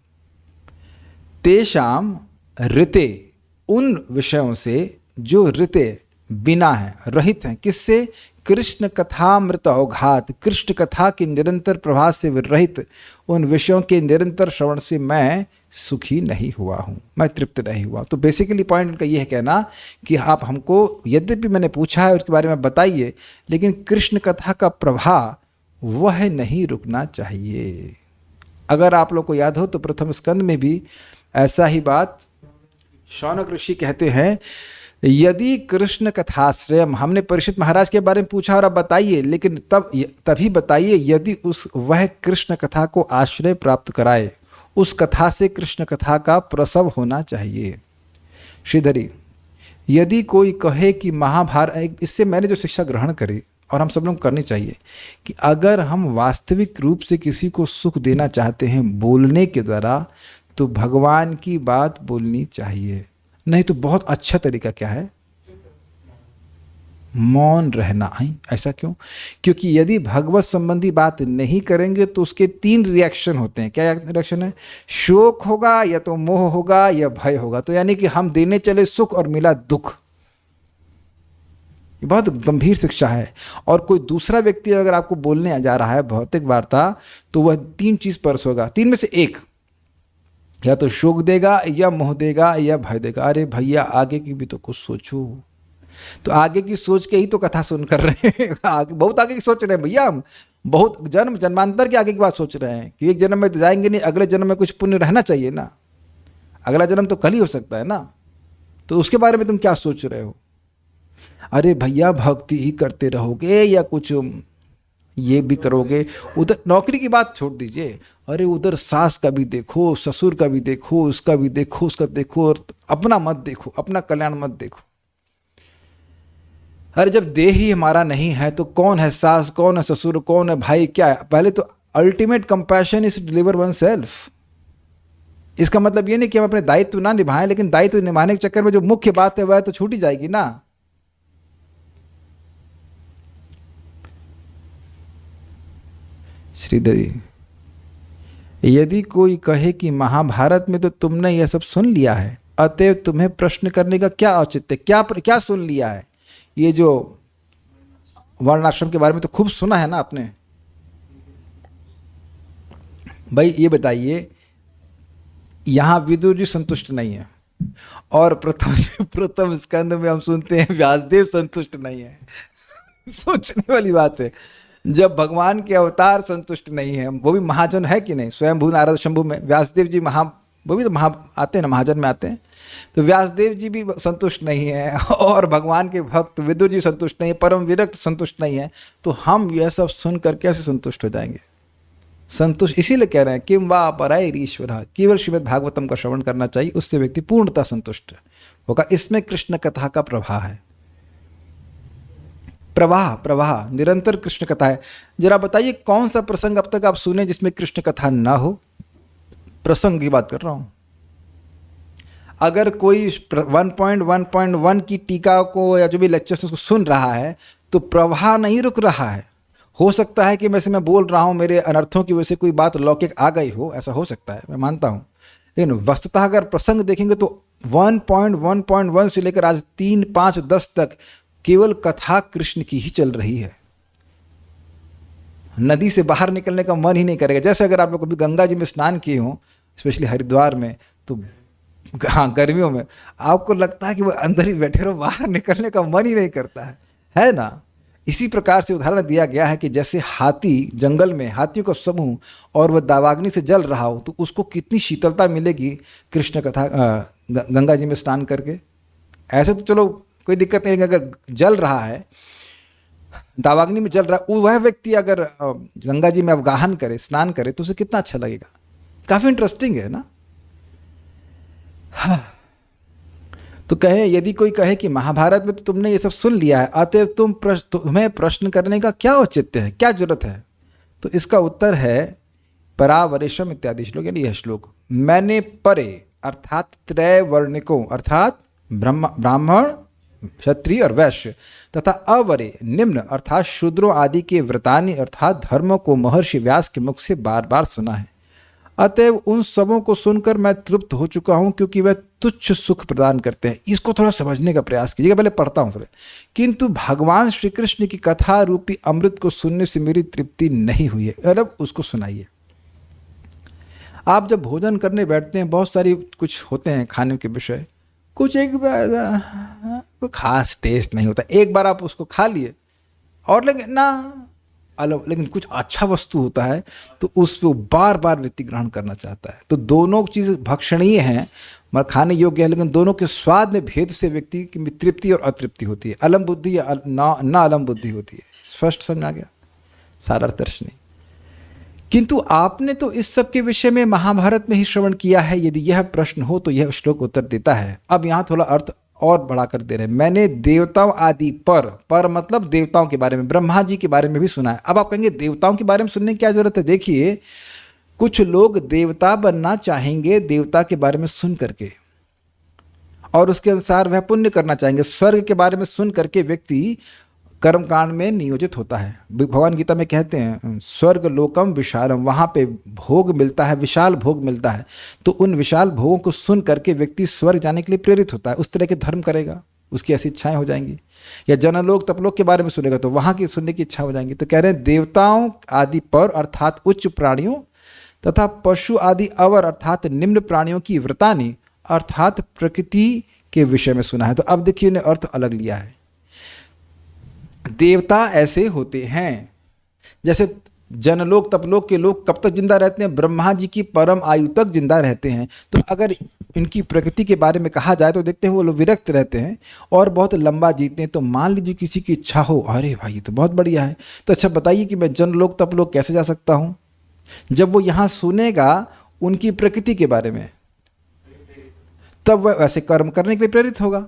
तेषाम ऋते, उन विषयों से जो ऋते बिना है, रहित हैं। किससे? कृष्ण कथामृत औघात, कृष्ण कथा के निरंतर प्रभाव से रहित उन विषयों के निरंतर श्रवण से मैं सुखी नहीं हुआ हूँ, मैं तृप्त नहीं हुआ। तो बेसिकली पॉइंट उनका ये है कहना कि आप हमको, यद्यपि मैंने पूछा है उसके बारे में बताइए, लेकिन कृष्ण कथा का प्रभाव वह नहीं रुकना चाहिए। अगर आप लोग को याद हो तो प्रथम स्कंद में भी ऐसा ही बात शौनक ऋषि कहते हैं, यदि कृष्ण कथाश्रयम, हमने परीक्षित महाराज के बारे में पूछा और अब बताइए, लेकिन तभी बताइए यदि वह कृष्ण कथा को आश्रय प्राप्त कराए, उस कथा से कृष्ण कथा का प्रसव होना चाहिए। श्रीधरी, यदि कोई कहे कि महाभारत, इससे मैंने जो शिक्षा ग्रहण करी और हम सब लोग करनी चाहिए कि अगर हम वास्तविक रूप से किसी को सुख देना चाहते हैं बोलने के द्वारा, तो भगवान की बात बोलनी चाहिए। नहीं तो बहुत अच्छा तरीका क्या है? मौन रहना। ऐसा क्यों? क्योंकि यदि भगवत संबंधी बात नहीं करेंगे तो उसके 3 रिएक्शन होते हैं। क्या रिएक्शन है? शोक होगा, या तो मोह होगा, या भय होगा। तो यानी कि हम देने चले सुख और मिला दुख। ये बहुत गंभीर शिक्षा है। और कोई दूसरा व्यक्ति अगर आपको बोलने जा रहा है भौतिक वार्ता, तो वह 3 चीज परस होगा, 3 में से एक, या तो शोक देगा, या मोह देगा, या भय देगा। अरे भैया, आगे की भी तो कुछ सोचो। तो आगे की सोच के ही तो कथा सुन कर रहे हैं। आगे, बहुत आगे की सोच रहे हैं भैया हम, बहुत जन्मांतर के आगे की बात सोच रहे हैं कि एक जन्म में तो जाएंगे नहीं, अगले जन्म में कुछ पुण्य रहना चाहिए ना, अगला जन्म तो कल ही हो सकता है ना। तो उसके बारे में तुम क्या सोच रहे हो? अरे भैया, भक्ति ही करते रहोगे या कुछ ये भी करोगे? उधर नौकरी की बात छोड़ दीजिए, अरे उधर सास का भी देखो, ससुर का भी देखो, उसका भी देखो, उसका देखो, और अपना मत देखो, अपना कल्याण मत देखो। अरे जब देह ही हमारा नहीं है तो कौन है सास, कौन है ससुर, कौन है भाई, क्या है? पहले तो ultimate compassion is deliver one self. इसका मतलब ये नहीं कि हम अपने दायित्व ना निभाएं, लेकिन दायित्व निभाने के चक्कर में जो मुख्य बात है वह तो छूट ही जाएगी ना। श्रीधरी, यदि कोई कहे कि महाभारत में तो तुमने यह सब सुन लिया है, अतएव तुम्हें प्रश्न करने का क्या औचित्य, क्या सुन लिया है? ये जो वर्णाश्रम के बारे में तो खूब सुना है ना आपने। भाई ये बताइए, यहाँ विदुर जी संतुष्ट नहीं है, और प्रथम स्कंद में हम सुनते हैं व्यासदेव संतुष्ट नहीं है। सोचने वाली बात है, जब भगवान के अवतार संतुष्ट नहीं है, वो भी महाजन है कि नहीं, स्वयंभू नारद शंभू में व्यासदेव जी वो भी तो आते हैं ना, महाजन में आते हैं, तो व्यासदेव जी भी संतुष्ट नहीं है, और भगवान के भक्त विदुर जी संतुष्ट नहीं है, परम विरक्त संतुष्ट नहीं है, तो हम यह सब सुनकर कैसे संतुष्ट हो जाएंगे? संतुष्ट इसीलिए कह रहे हैं किम वा अपराय ईश्वर, केवल श्रीमद् भागवतम का श्रवण करना चाहिए, उससे व्यक्ति पूर्णतः संतुष्ट होगा। इसमें कृष्ण कथा का प्रवाह है, प्रवाह निरंतर कृष्ण कथा है। जरा बताइए कौन सा प्रसंग अब तक आप सुने जिसमें कृष्ण कथा ना हो? प्रसंग की बात कर रहा हूं। अगर कोई 1.1.1 की टीका को या जो भी लेक्चर्स उसको सुन रहा है तो प्रवाह नहीं रुक रहा है। हो सकता है कि वैसे मैं बोल रहा हूं, मेरे अनर्थों की वजह से कोई बात लौकिक आ गई हो, ऐसा हो सकता है, मैं मानता हूं, लेकिन वस्तुतः अगर प्रसंग देखेंगे तो 1.1.1 से लेकर आज 3, 5, 10 तक केवल कथा कृष्ण की ही चल रही है। नदी से बाहर निकलने का मन ही नहीं करेगा। जैसे अगर आप लोग कभी गंगा जी में स्नान किए हों, स्पेशली हरिद्वार में, तो हाँ गर्मियों में आपको लगता है कि वो अंदर ही बैठे रहो, बाहर निकलने का मन ही नहीं करता है ना। इसी प्रकार से उदाहरण दिया गया है कि जैसे हाथी जंगल में, हाथियों का समूह, और वह दावाग्नि से जल रहा हो तो उसको कितनी शीतलता मिलेगी कृष्ण कथा गंगा जी में स्नान करके। ऐसे तो चलो कोई दिक्कत नहीं, अगर जल रहा है, दावाग्नि में जल रहा है, वह व्यक्ति अगर गंगा जी में अवगाहन करे, स्नान करे, तो उसे कितना अच्छा लगेगा। काफी इंटरेस्टिंग है ना। हाँ। तो कहे, यदि कोई कहे कि महाभारत में तो तुमने ये सब सुन लिया है, अतएव तुम्हें प्रश्न करने का क्या औचित्य है, क्या जरूरत है? तो इसका उत्तर है परावरेशम इत्यादि श्लोक, यानी यह श्लोक, मैंने परे अर्थात त्रय वर्णिकों अर्थात ब्राह्मण, क्षत्रिय और वैश्य तथा अवरे निम्न अर्थात शूद्रों आदि के व्रतानि अर्थात धर्मों को महर्षि व्यास के मुख से बार बार सुना है। अतएव उन सबों को सुनकर मैं तृप्त हो चुका हूं, क्योंकि वह तुच्छ सुख प्रदान करते हैं। इसको थोड़ा समझने का प्रयास कीजिएगा, पहले पढ़ता हूं फिर। किंतु भगवान श्री कृष्ण की कथा रूपी अमृत को सुनने से मेरी तृप्ति नहीं हुई है। मतलब उसको सुनाइए। आप जब भोजन करने बैठते हैं, बहुत सारी कुछ होते हैं खाने के विषय, कुछ एक कोई खास टेस्ट नहीं होता, एक बार आप उसको खा लिए और लेकिन कुछ अच्छा वस्तु होता है तो उसको बार बार व्यक्ति ग्रहण करना चाहता है। तो दोनों चीज़ भक्षणीय हैं, मगर खाने योग्य है, लेकिन दोनों के स्वाद में भेद से व्यक्ति की तृप्ति और अतृप्ति होती है, अलम बुद्धि या ना अलम बुद्धि होती है। स्पष्ट समझ आ गया, सारा दर्शन नहीं। किंतु आपने तो इस सब के विषय में महाभारत में ही श्रवण किया है। यदि यह प्रश्न हो तो यह श्लोक उत्तर देता है। अब यहाँ थोड़ा अर्थ और बढ़ाकर दे रहे हैं। मैंने देवताओं आदि पर मतलब देवताओं के बारे में, ब्रह्मा जी के बारे में भी सुना है। अब आप कहेंगे देवताओं के बारे में सुनने की क्या जरूरत है? देखिए, कुछ लोग देवता बनना चाहेंगे देवता के बारे में सुन करके, और उसके अनुसार वह पुण्य करना चाहेंगे। स्वर्ग के बारे में सुन करके व्यक्ति कर्मकांड में नियोजित होता है। भगवान गीता में कहते हैं स्वर्ग लोकम विशालम, वहाँ पे भोग मिलता है, विशाल भोग मिलता है। तो उन विशाल भोगों को सुन करके व्यक्ति स्वर्ग जाने के लिए प्रेरित होता है, उस तरह के धर्म करेगा, उसकी ऐसी इच्छाएं हो जाएंगी। या जनलोक तपलोक के बारे में सुनेगा तो वहाँ की सुनने की इच्छा हो जाएंगी। तो कह रहे हैं देवताओं आदि पर अर्थात उच्च प्राणियों तथा पशु आदि अवर अर्थात निम्न प्राणियों की व्रतानि अर्थात प्रकृति के विषय में सुना है। तो अब देखिए, इन्हें अर्थ अलग लिया है। देवता ऐसे होते हैं जैसे जनलोक तपलोक के लोग कब तक जिंदा रहते हैं? ब्रह्मा जी की परम आयु तक जिंदा रहते हैं। तो अगर इनकी प्रकृति के बारे में कहा जाए तो देखते हैं वो लोग विरक्त रहते हैं और बहुत लंबा जीते हैं। तो मान लीजिए किसी की इच्छा हो, अरे भाई ये तो बहुत बढ़िया है, तो अच्छा बताइए कि मैं जनलोक तपलोक कैसे जा सकता हूँ? जब वो यहाँ सुनेगा उनकी प्रकृति के बारे में, तब वह वैसे कर्म करने के लिए प्रेरित होगा।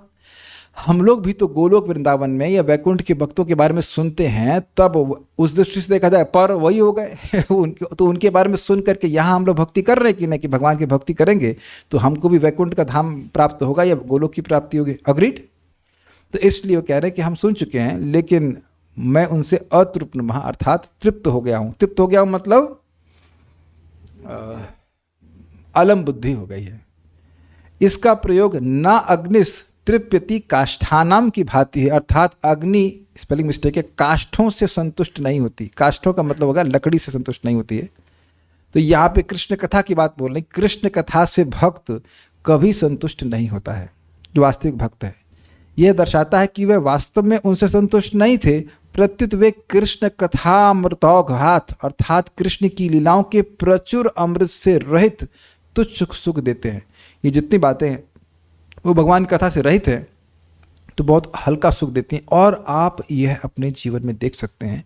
हम लोग भी तो गोलोक वृंदावन में या वैकुंठ के भक्तों के बारे में सुनते हैं, तब उस दृष्टि से देखा जाए पर वही हो गए उनके, तो उनके बारे में सुन करके यहाँ हम लोग भक्ति कर रहे हैं कि नहीं, कि भगवान की भक्ति करेंगे तो हमको भी वैकुंठ का धाम प्राप्त होगा या गोलोक की प्राप्ति होगी। अग्रीड। तो इसलिए वो कह रहे हैं कि हम सुन चुके हैं, लेकिन मैं उनसे अतृप्त महा अर्थात तृप्त हो गया हूँ। तृप्त हो गया हूँ मतलब अलम बुद्धि हो गई है। इसका प्रयोग न अग्निस तृप्यति काष्ठानाम की भांति है, अर्थात अग्नि, स्पेलिंग मिस्टेक है, काष्ठों से संतुष्ट नहीं होती। काष्ठों का मतलब होगा लकड़ी से संतुष्ट नहीं होती है। तो यहाँ पे कृष्ण कथा की बात बोल रहे, कृष्ण कथा से भक्त कभी संतुष्ट नहीं होता है, जो वास्तविक भक्त है। यह दर्शाता है कि वे वास्तव में उनसे संतुष्ट नहीं थे, प्रत्युत वे कृष्ण कथा अमृतौघात अर्थात कृष्ण की लीलाओं के प्रचुर अमृत से रहित तुच्छ सुख देते हैं। ये जितनी बातें हैं वो भगवान की कथा से रहित है तो बहुत हल्का सुख देती हैं। और आप यह अपने जीवन में देख सकते हैं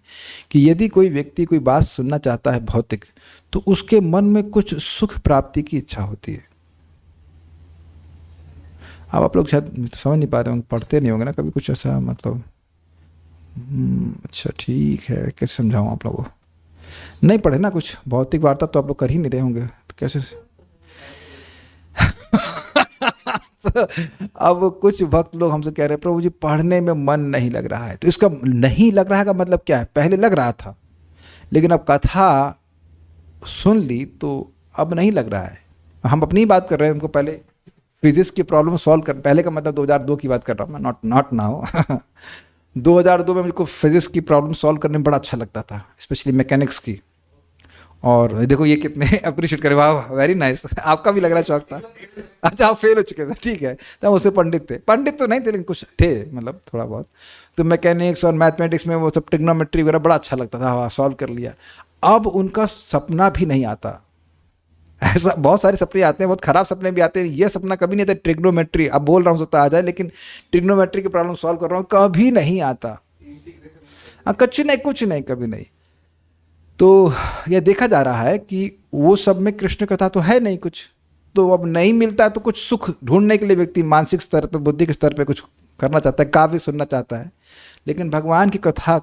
कि यदि कोई व्यक्ति कोई बात सुनना चाहता है भौतिक, तो उसके मन में कुछ सुख प्राप्ति की इच्छा होती है। अब आप लोग शायद समझ नहीं पा रहे होंगे, पढ़ते नहीं होंगे ना कभी कुछ ऐसा, मतलब अच्छा ठीक है, कैसे समझाऊँ आप लोगों को, नहीं पढ़े ना कुछ भौतिक वार्ता तो आप लोग कर ही नहीं रहे होंगे, तो कैसे तो अब कुछ भक्त लोग हमसे कह रहे हैं प्रभु जी पढ़ने में मन नहीं लग रहा है। तो इसका नहीं लग रहा है का मतलब क्या है? पहले लग रहा था, लेकिन अब कथा सुन ली तो अब नहीं लग रहा है। हम अपनी ही बात कर रहे हैं, उनको पहले फिजिक्स की प्रॉब्लम सॉल्व कर, पहले का मतलब 2002 की बात कर रहा हूँ मैं, नॉट नाउ 2002 में मुझको फिजिक्स की प्रॉब्लम सॉल्व करने में बड़ा अच्छा लगता था, स्पेशली मैकेनिक्स की। और देखो ये कितने अप्रिशिएट करे, वाह वेरी नाइस, आपका भी लग रहा है शौक था। अच्छा आप फेल हो चुके थे, ठीक है। तो उससे पंडित थे, पंडित तो नहीं थे लेकिन कुछ थे, मतलब थोड़ा बहुत। तो मैकेनिक्स और मैथमेटिक्स में वो सब ट्रिग्नोमेट्री वगैरह बड़ा अच्छा लगता था, हाँ सॉल्व कर लिया। अब उनका सपना भी नहीं आता, ऐसा बहुत सारे सपने आते हैं, बहुत खराब सपने भी आते हैं। ये सपना कभी नहीं आता ट्रिग्नोमेट्री, अब बोल रहा हूँ सोता आ जाए, लेकिन ट्रिग्नोमेट्री की प्रॉब्लम सॉल्व कर रहा हूँ, कभी नहीं आता। कुछ नहीं कभी नहीं। तो यह देखा जा रहा है कि वो सब में कृष्ण कथा तो है नहीं कुछ, तो अब नहीं मिलता, तो कुछ सुख ढूंढने के लिए व्यक्ति मानसिक स्तर पे, बुद्धि के स्तर पे कुछ करना चाहता है, काव्य सुनना चाहता है। लेकिन भगवान की कथा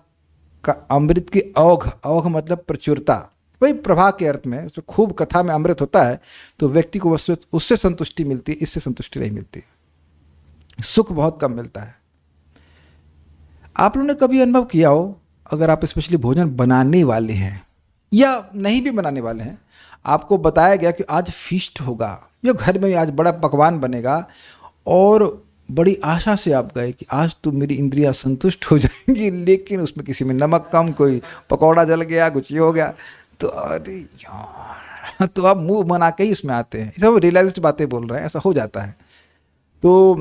का अमृत की औघ, औघ मतलब प्रचुरता, वही प्रभा के अर्थ में, उसमें खूब कथा में अमृत होता है, तो व्यक्ति को उससे संतुष्टि मिलती है, इससे संतुष्टि नहीं मिलती, सुख बहुत कम मिलता है। आप लोगों ने कभी अनुभव किया हो, अगर आप स्पेशली भोजन बनाने वाले हैं या नहीं भी बनाने वाले हैं, आपको बताया गया कि आज फीस्ट होगा या घर में आज बड़ा पकवान बनेगा, और बड़ी आशा से आप गए कि आज तो मेरी इंद्रियां संतुष्ट हो जाएंगी, लेकिन उसमें किसी में नमक कम, कोई पकौड़ा जल गया, कुछ ये हो गया, तो अरे यार, तो आप मुंह बना के ही उसमें आते हैं। सब रियलाइज्ड बातें बोल रहे हैं, ऐसा हो जाता है। तो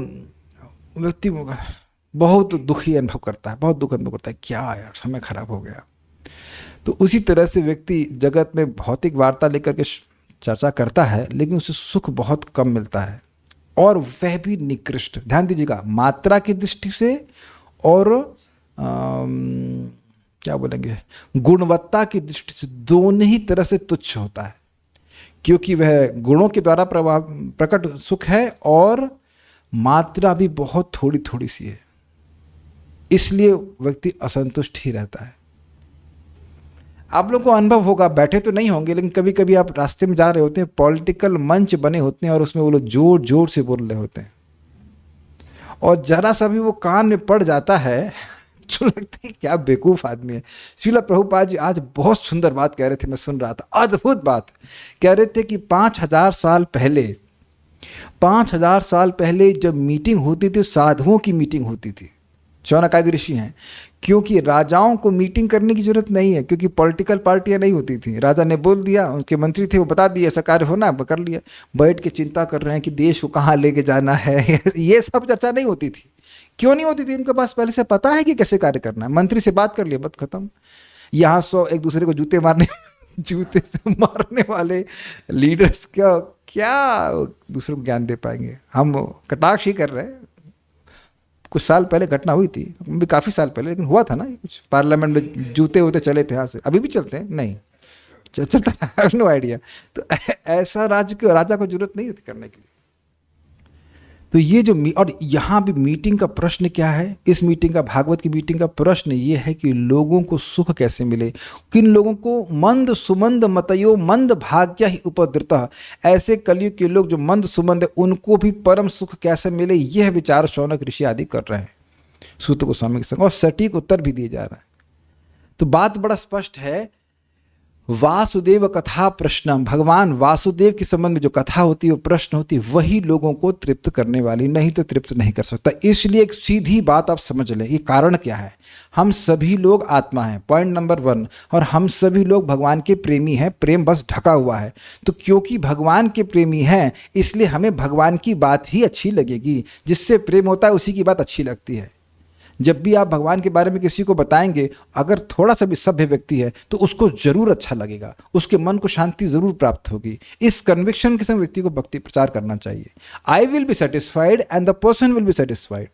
व्यक्ति बहुत दुखी अनुभव करता है, बहुत दुख अनुभव करता है, क्या यार समय खराब हो गया। तो उसी तरह से व्यक्ति जगत में भौतिक वार्ता लेकर के चर्चा करता है, लेकिन उसे सुख बहुत कम मिलता है, और वह भी निकृष्ट। ध्यान दीजिएगा, मात्रा की दृष्टि से और क्या बोलेंगे, गुणवत्ता की दृष्टि से, दोनों ही तरह से तुच्छ होता है, क्योंकि वह गुणों के द्वारा प्रकट सुख है और मात्रा भी बहुत थोड़ी थोड़ी सी है, इसलिए व्यक्ति असंतुष्ट ही रहता है। आप लोगों को अनुभव होगा, बैठे तो नहीं होंगे, लेकिन कभी कभी आप रास्ते में जा रहे होते हैं, पॉलिटिकल मंच बने होते हैं और उसमें वो लोग जोर जोर से बोल रहे होते हैं, और जरा सा भी वो कान में पड़ जाता है तो लगता है क्या बेवकूफ़ आदमी है। श्रील प्रभुपाद जी आज बहुत सुंदर बात कह रहे थे, मैं सुन रहा था, अद्भुत बात कह रहे थे कि 5000 साल पहले जब मीटिंग होती थी, साधुओं की मीटिंग होती थी, शौनकादि ऋषि हैं, क्योंकि राजाओं को मीटिंग करने की जरूरत नहीं है, क्योंकि पॉलिटिकल पार्टियां नहीं होती थी। राजा ने बोल दिया, उनके मंत्री थे वो बता दिए ऐसा कार्य होना है, कर लिया। बैठ के चिंता कर रहे हैं कि देश को कहाँ लेके जाना है ये सब चर्चा नहीं होती थी। क्यों नहीं होती थी? उनके पास पहले से पता है कि कैसे कार्य करना है, मंत्री से बात कर लिया, बात खत्म। यहाँ 100 एक दूसरे को जूते मारने वाले लीडर्स क्या दूसरों को ज्ञान दे पाएंगे? हम कटाक्ष ही कर रहे हैं। कुछ साल पहले घटना हुई थी, भी काफ़ी साल पहले, लेकिन हुआ था ना कुछ, पार्लियामेंट में जूते होते चले थे यहाँ से, अभी भी चलते हैं नहीं चलता है, नो आइडिया। तो ऐसा राजा को जरूरत नहीं होती करने के लिए। तो ये जो और यहाँ भी मीटिंग का प्रश्न क्या है, इस मीटिंग का, भागवत की मीटिंग का प्रश्न ये है कि लोगों को सुख कैसे मिले, किन लोगों को। मंद सुमंद मतयो मंद भाग्य ही उपद्रता, ऐसे कलयुग के लोग जो मंद सुमंद है उनको भी परम सुख कैसे मिले, यह विचार शौनक ऋषि आदि कर रहे हैं सूत गोस्वामी के संग, और सटीक उत्तर भी दिए जा रहा है। तो बात बड़ा स्पष्ट है। वासुदेव कथा प्रश्नम, भगवान वासुदेव के संबंध में जो कथा होती है, वो प्रश्न होती है, वही लोगों को तृप्त करने वाली, नहीं तो तृप्त नहीं कर सकता। इसलिए एक सीधी बात आप समझ लें, ये कारण क्या है। हम सभी लोग आत्मा हैं, पॉइंट नंबर 1, और हम सभी लोग भगवान के प्रेमी हैं, प्रेम बस ढका हुआ है। तो क्योंकि भगवान के प्रेमी हैं, इसलिए हमें भगवान की बात ही अच्छी लगेगी। जिससे प्रेम होता है उसी की बात अच्छी लगती है। जब भी आप भगवान के बारे में किसी को बताएंगे, अगर थोड़ा सा भी सभ्य व्यक्ति है तो उसको जरूर अच्छा लगेगा, उसके मन को शांति जरूर प्राप्त होगी। इस कन्विक्शन के संग व्यक्ति को भक्ति प्रचार करना चाहिए। I will be satisfied and the person will be satisfied.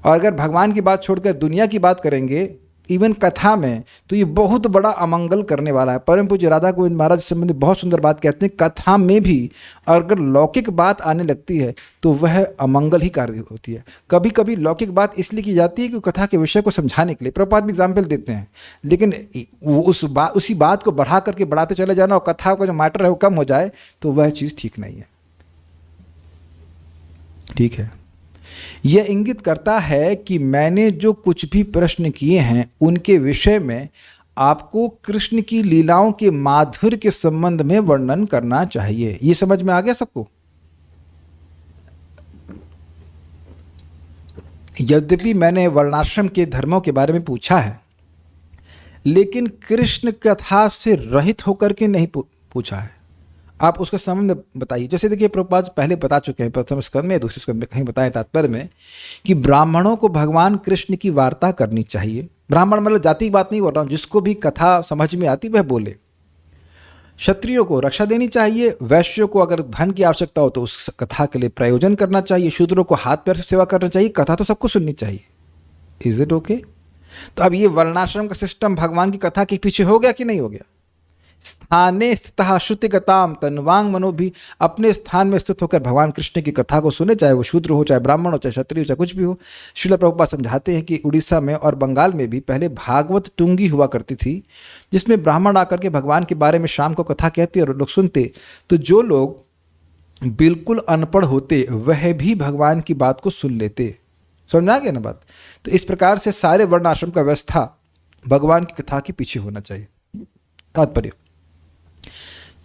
और अगर भगवान की बात छोड़कर दुनिया की बात करेंगे, इवन कथा में, तो ये बहुत बड़ा अमंगल करने वाला है। परम पूज्य राधा गोविंद महाराज से संबंधित बहुत सुंदर बात कहते हैं, कथा में भी अगर लौकिक बात आने लगती है तो वह अमंगल ही कार्य होती है। कभी कभी लौकिक बात इसलिए की जाती है कि कथा के विषय को समझाने के लिए, प्रभुपाद भी एग्जाम्पल देते हैं, लेकिन उसी बात को बढ़ा करके बढ़ाते चले जाना और कथा का जो मैटर है वो कम हो जाए, तो वह चीज़ ठीक नहीं है। ठीक है, यह इंगित करता है कि मैंने जो कुछ भी प्रश्न किए हैं उनके विषय में आपको कृष्ण की लीलाओं के माधुर्य के संबंध में वर्णन करना चाहिए। ये समझ में आ गया सबको? यद्यपि मैंने वर्णाश्रम के धर्मों के बारे में पूछा है, लेकिन कृष्ण कथा से रहित होकर के नहीं पूछा है। आप उसके संबंध में बताइए। जैसे देखिए, प्रभुपाद पहले बता चुके हैं, प्रथम स्कंद में, दूसरे स्कंद में कहीं बताए तात्पर्य में, कि ब्राह्मणों को भगवान कृष्ण की वार्ता करनी चाहिए। ब्राह्मण मतलब जाति की बात नहीं बोल रहा हूँ, जिसको भी कथा समझ में आती वह बोले। क्षत्रियों को रक्षा देनी चाहिए, वैश्यों को अगर धन की आवश्यकता हो तो उस कथा के लिए प्रयोजन करना चाहिए, शूद्रों को हाथ पैर से सेवा करना चाहिए, कथा तो सबको सुननी चाहिए। Is it okay? तो अब ये वर्णाश्रम का सिस्टम भगवान की कथा के पीछे हो गया कि नहीं हो गया? स्थाने स्थितः श्रुतिगताम तन्वांग मनो भी, अपने स्थान में स्थित होकर भगवान कृष्ण की कथा को सुने, चाहे वो शूद्र हो, चाहे ब्राह्मण हो, चाहे क्षत्रिय हो, चाहे कुछ भी हो। श्रील प्रभुपाद समझाते हैं कि उड़ीसा में और बंगाल में भी पहले भागवत टुंगी हुआ करती थी, जिसमें ब्राह्मण आकर के भगवान के बारे में शाम को कथा कहते और लोग सुनते। तो जो लोग बिल्कुल अनपढ़ होते वह भी भगवान की बात को सुन लेते। समझ आ गया ना बात? तो इस प्रकार से सारे वर्ण आश्रम का व्यवस्था भगवान की कथा के पीछे होना चाहिए। तात्पर्य,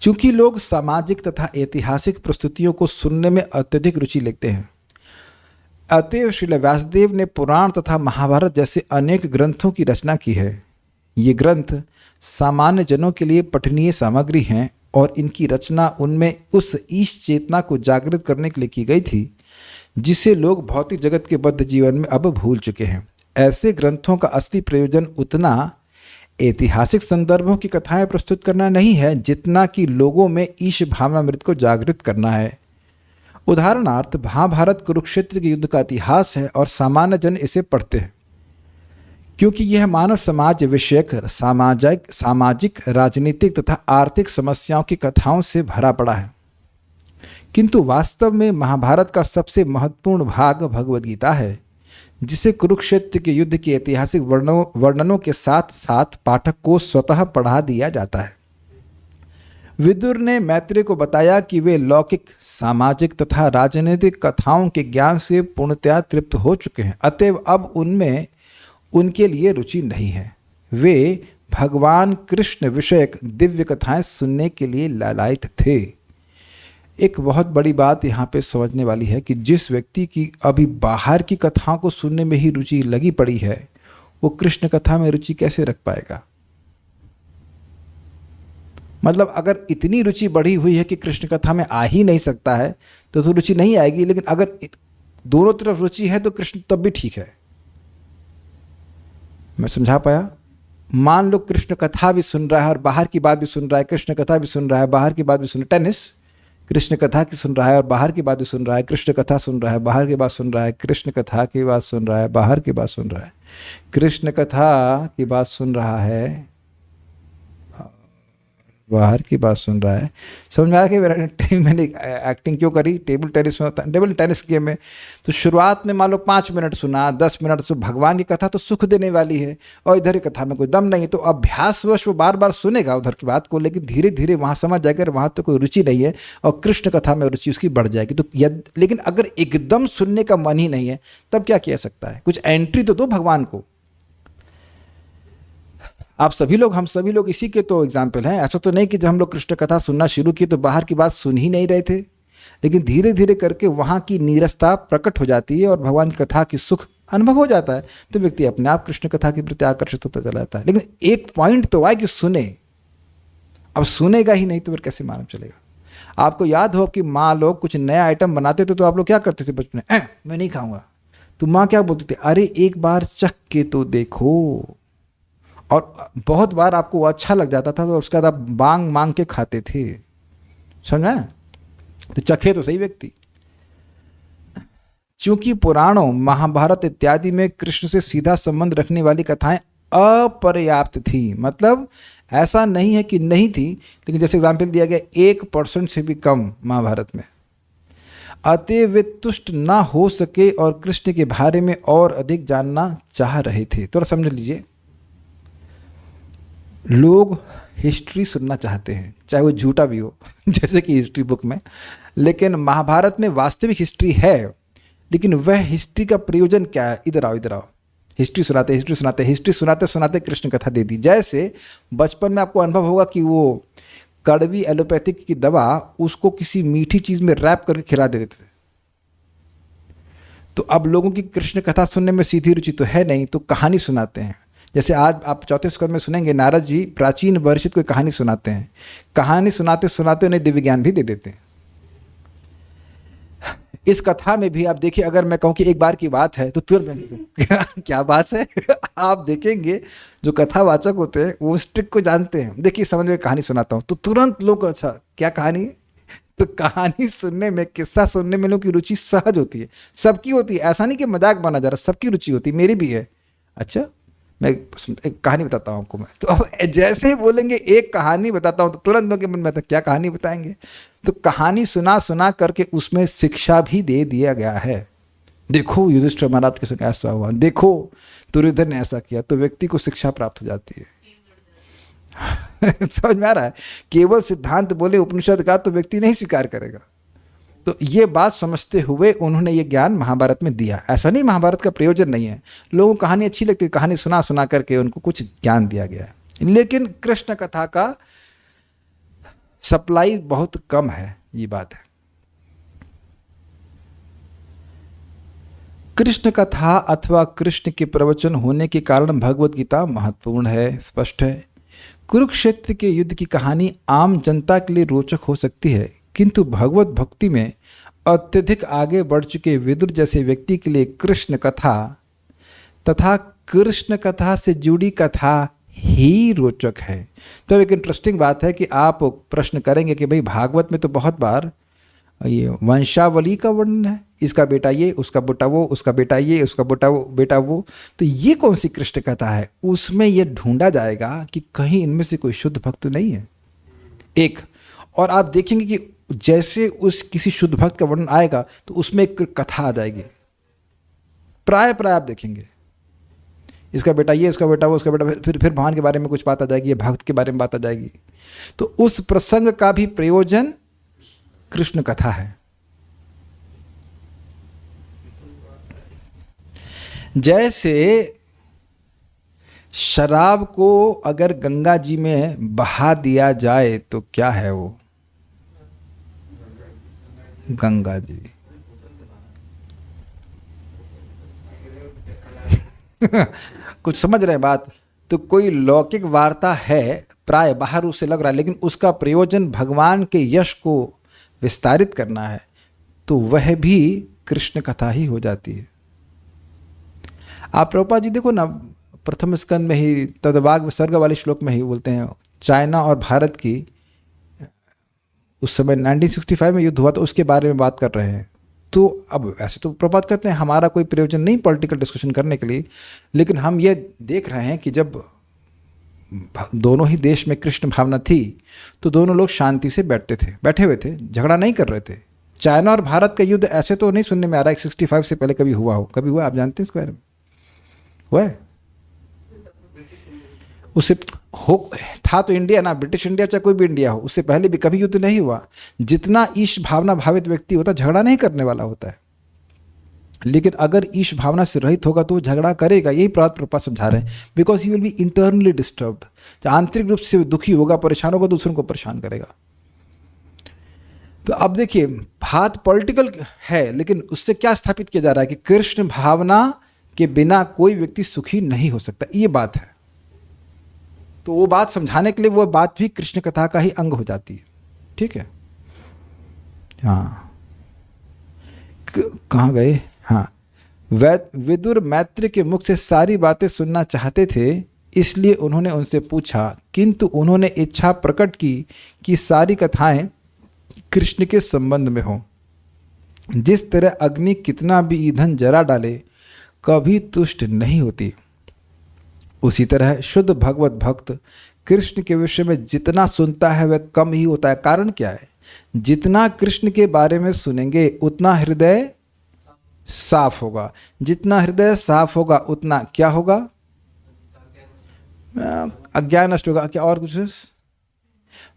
चूंकि लोग सामाजिक तथा ऐतिहासिक प्रस्तुतियों को सुनने में अत्यधिक रुचि लेते हैं, अतएव श्रील व्यासदेव ने पुराण तथा महाभारत जैसे अनेक ग्रंथों की रचना की है। ये ग्रंथ सामान्य जनों के लिए पठनीय सामग्री हैं और इनकी रचना उनमें उस ईश चेतना को जागृत करने के लिए की गई थी जिसे लोग भौतिक जगत के बद्ध जीवन में अब भूल चुके हैं। ऐसे ग्रंथों का असली प्रयोजन उतना ऐतिहासिक संदर्भों की कथाएं प्रस्तुत करना नहीं है जितना कि लोगों में ईश भावनामृत को जागृत करना है। उदाहरणार्थ, महाभारत कुरुक्षेत्र के युद्ध का इतिहास है और सामान्य जन इसे पढ़ते हैं क्योंकि यह मानव समाज विषयक सामाजिक, राजनीतिक तथा आर्थिक समस्याओं की कथाओं से भरा पड़ा है। किंतु वास्तव में महाभारत का सबसे महत्वपूर्ण भाग भगवद गीता है, जिसे कुरुक्षेत्र के युद्ध के ऐतिहासिक वर्णनों के साथ साथ पाठक को स्वतः पढ़ा दिया जाता है। विदुर ने मैत्रेय को बताया कि वे लौकिक, सामाजिक तथा राजनीतिक कथाओं के ज्ञान से पूर्णतया तृप्त हो चुके हैं, अतएव अब उनमें उनके लिए रुचि नहीं है। वे भगवान कृष्ण विषयक दिव्य कथाएं सुनने के लिए लालायित थे। एक बहुत बड़ी बात यहाँ पे समझने वाली है कि जिस व्यक्ति की अभी बाहर की कथाओं को सुनने में ही रुचि लगी पड़ी है, वो कृष्ण कथा में रुचि कैसे रख पाएगा? मतलब अगर इतनी रुचि बढ़ी हुई है कि कृष्ण कथा में आ ही नहीं सकता है तो रुचि नहीं आएगी, लेकिन अगर दोनों तरफ रुचि है तो कृष्ण तब भी ठीक है। मैं समझा पाया? मान लो कृष्ण कथा भी सुन रहा है और बाहर की बात भी सुन रहा है, कृष्ण कथा भी सुन रहा है, बाहर की बात भी सुन रहा है। टेनिस, कृष्ण कथा की सुन रहा है और बाहर की बात भी सुन रहा है, कृष्ण कथा सुन रहा है, बाहर की बात सुन रहा है, कृष्ण कथा की बात सुन रहा है, बाहर की बात सुन रहा है, कृष्ण कथा की बात सुन रहा है, बाहर की बात सुन रहा है। समझ में आया कि मैंने एक्टिंग क्यों करी। टेबल टेनिस में होता है, टेबल टेनिस गेम में तो शुरुआत में मान लो 5 मिनट सुना, 10 मिनट से भगवान की कथा तो सुख देने वाली है और इधर की कथा में कोई दम नहीं है, तो अभ्यासवश वो बार बार सुनेगा उधर की बात को, लेकिन धीरे धीरे वहाँ समझ जाएगा वहाँ तो कोई रुचि नहीं है और कृष्ण कथा में रुचि उसकी बढ़ जाएगी। तो लेकिन अगर एकदम सुनने का मन ही नहीं है तब क्या किया सकता है, कुछ एंट्री तो दो भगवान को। आप सभी लोग, हम सभी लोग इसी के तो एग्जाम्पल हैं। ऐसा तो नहीं कि जब हम लोग कृष्ण कथा सुनना शुरू किए तो बाहर की बात सुन ही नहीं रहे थे, लेकिन धीरे धीरे करके वहाँ की नीरसता प्रकट हो जाती है और भगवान की कथा की सुख अनुभव हो जाता है, तो व्यक्ति अपने आप कृष्ण कथा के प्रति आकर्षित होता चला जाता है। लेकिन एक पॉइंट तो आए कि सुने, अब सुनेगा ही नहीं तो फिर कैसे मालूम चलेगा। आपको याद हो कि माँ लोग कुछ नया आइटम बनाते थे तो आप लोग क्या करते थे बचपन में, मैं नहीं खाऊंगा, तो माँ क्या बोलती थी, अरे एक बार चख के तो देखो। और बहुत बार आपको वो अच्छा लग जाता था तो उसके बाद आप मांग मांग के खाते थे, समझा। तो चखे तो सही व्यक्ति। चूंकि पुराणों, महाभारत इत्यादि में कृष्ण से सीधा संबंध रखने वाली कथाएं अपर्याप्त थी, मतलब ऐसा नहीं है कि नहीं थी, लेकिन जैसे एग्जाम्पल दिया गया 1% से भी कम महाभारत में, अतः वे तुष्ट ना हो सके और कृष्ण के बारे में और अधिक जानना चाह रहे थे। थोड़ा समझ लीजिए, लोग हिस्ट्री सुनना चाहते हैं चाहे वो झूठा भी हो जैसे कि हिस्ट्री बुक में, लेकिन महाभारत में वास्तविक हिस्ट्री है, लेकिन वह हिस्ट्री का प्रयोजन क्या है। इधर आओ इधर आओ, हिस्ट्री सुनाते हिस्ट्री सुनाते हिस्ट्री सुनाते सुनाते कृष्ण कथा दे दी। जैसे बचपन में आपको अनुभव होगा कि वो कड़वी एलोपैथिक की दवा उसको किसी मीठी चीज़ में रैप करके खिला देते थे, तो अब लोगों की कृष्ण कथा सुनने में सीधी रुचि तो है नहीं, तो कहानी सुनाते हैं। जैसे आज आप चौथे स्कंद में सुनेंगे नारद जी प्राचीन वर्षित कोई कहानी सुनाते हैं, कहानी सुनाते सुनाते उन्हें दिव्य ज्ञान भी दे देते हैं। इस कथा में भी आप देखिए, अगर मैं कहूँ कि एक बार की बात है तो तुरंत क्या बात है आप देखेंगे जो कथावाचक होते हैं वो उस ट्रिक को जानते हैं। देखिए समझ में कहानी सुनाता हूँ तो तुरंत लोग, अच्छा क्या कहानी, तो कहानी सुनने में, किस्सा सुनने में लोगों की रुचि सहज होती है, सबकी होती है। ऐसा नहीं कि मजाक बना जा रहा, सबकी रुचि होती है, मेरी भी है। अच्छा मैं एक कहानी बताता हूँ आपको मैं, तो अब जैसे ही बोलेंगे एक कहानी बताता हूँ तो तुरंत लोगों के मन में आता क्या कहानी बताएंगे। तो कहानी सुना सुना करके उसमें शिक्षा भी दे दिया गया है। देखो युधिष्ठिर महाराज के संग ऐसा हुआ, देखो दुर्योधन ने ऐसा किया, तो व्यक्ति को शिक्षा प्राप्त हो जाती है समझ में आ रहा है। केवल सिद्धांत बोले उपनिषद का तो व्यक्ति नहीं स्वीकार करेगा। तो ये बात समझते हुए उन्होंने ये ज्ञान महाभारत में दिया। ऐसा नहीं महाभारत का प्रयोजन नहीं है, लोगों को कहानी अच्छी लगती है, कहानी सुना सुना करके उनको कुछ ज्ञान दिया गया है, लेकिन कृष्ण कथा का सप्लाई बहुत कम है, ये बात है। कृष्ण कथा अथवा कृष्ण के प्रवचन होने के कारण भगवत गीता महत्वपूर्ण है, स्पष्ट है। कुरुक्षेत्र के युद्ध की कहानी आम जनता के लिए रोचक हो सकती है, किंतु भगवत भक्ति में अत्यधिक आगे बढ़ चुके विदुर जैसे व्यक्ति के लिए कृष्ण कथा तथा कृष्ण कथा से जुड़ी कथा ही रोचक है। तो एक इंटरेस्टिंग बात है कि आप प्रश्न करेंगे कि भाई भागवत में तो बहुत बार ये वंशावली का वर्णन है, इसका बेटा ये, उसका बेटा वो, उसका बेटा ये, उसका बेटा वो, तो ये कौन सी कृष्ण कथा है। उसमें यह ढूंढा जाएगा कि कहीं इनमें से कोई शुद्ध भक्त नहीं है एक। और आप देखेंगे कि जैसे उस किसी शुद्ध भक्त का वर्णन आएगा तो उसमें एक कथा आ जाएगी, प्राय आप देखेंगे इसका बेटा ये, उसका बेटा वो, उसका बेटा, फिर भगवान के बारे में कुछ बात आ जाएगी, ये भक्त के बारे में बात आ जाएगी। तो उस प्रसंग का भी प्रयोजन कृष्ण कथा है। जैसे शराब को अगर गंगा जी में बहा दिया जाए तो क्या है वो, गंगा जी कुछ समझ रहे हैं बात। तो कोई लौकिक वार्ता है, प्राय बाहर रूप से लग रहा है, लेकिन उसका प्रयोजन भगवान के यश को विस्तारित करना है, तो वह भी कृष्ण कथा ही हो जाती है। आप प्रभुपाद जी देखो ना, प्रथम स्कंद में ही तदवाग विसर्ग वाले श्लोक में ही बोलते हैं चाइना और भारत की उस समय 1965 में युद्ध हुआ तो उसके बारे में बात कर रहे हैं। तो अब ऐसे तो प्रभात करते हैं, हमारा कोई प्रयोजन नहीं पॉलिटिकल डिस्कशन करने के लिए, लेकिन हम ये देख रहे हैं कि जब दोनों ही देश में कृष्ण भावना थी तो दोनों लोग शांति से बैठे हुए थे, झगड़ा नहीं कर रहे थे। चाइना और भारत का युद्ध ऐसे तो नहीं सुनने में आ रहा है 65 से पहले कभी हुआ हो, कभी हुआ? आप जानते हैं इसके बारे में? हुआ है? उससे हो था तो इंडिया ना, ब्रिटिश इंडिया चाहे कोई भी इंडिया हो, उससे पहले भी कभी युद्ध नहीं हुआ। जितना ईश भावना भावित व्यक्ति होता झगड़ा नहीं करने वाला होता है, लेकिन अगर ईश भावना से रहित होगा तो वो झगड़ा करेगा। यही प्रभुपाद समझा रहे हैं, because he will be internally disturbed. आंतरिक रूप से दुखी होगा, परेशान होगा, दूसरों को परेशान करेगा। तो अब देखिए, बात पॉलिटिकल है, लेकिन उससे क्या स्थापित किया जा रहा है कि कृष्ण भावना के बिना कोई व्यक्ति सुखी नहीं हो सकता, ये बात है। तो वो बात समझाने के लिए वो बात भी कृष्ण कथा का ही अंग हो जाती है। ठीक है, हाँ, कहाँ गए? हाँ, विदुर मैत्री के मुख से सारी बातें सुनना चाहते थे, इसलिए उन्होंने उनसे पूछा, किंतु उन्होंने इच्छा प्रकट की कि सारी कथाएं कृष्ण के संबंध में हों। जिस तरह अग्नि कितना भी ईंधन जला डाले कभी तुष्ट नहीं होती, उसी तरह शुद्ध भगवत भक्त कृष्ण के विषय में जितना सुनता है वह कम ही होता है। कारण क्या है? जितना कृष्ण के बारे में सुनेंगे उतना हृदय साफ होगा, जितना हृदय साफ होगा उतना क्या होगा? अज्ञान नष्ट होगा। क्या और कुछ?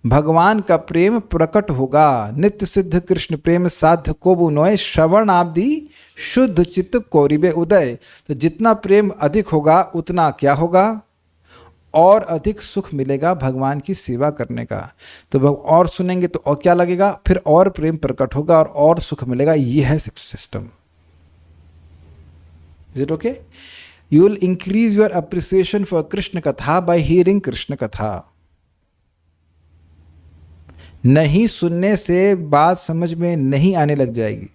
भगवान का प्रेम प्रकट होगा। नित्य सिद्ध कृष्ण प्रेम साध्य को बुनोय, श्रवण आदि शुद्ध चित्त कौरिबे उदय। तो जितना प्रेम अधिक होगा उतना क्या होगा? और अधिक सुख मिलेगा भगवान की सेवा करने का। तो और सुनेंगे तो और क्या लगेगा? फिर और प्रेम प्रकट होगा और सुख मिलेगा। ये है system. Is it okay? You will increase your appreciation for Krishna कथा बाय हियरिंग कृष्ण कथा। नहीं सुनने से बात समझ में नहीं आने लग जाएगी।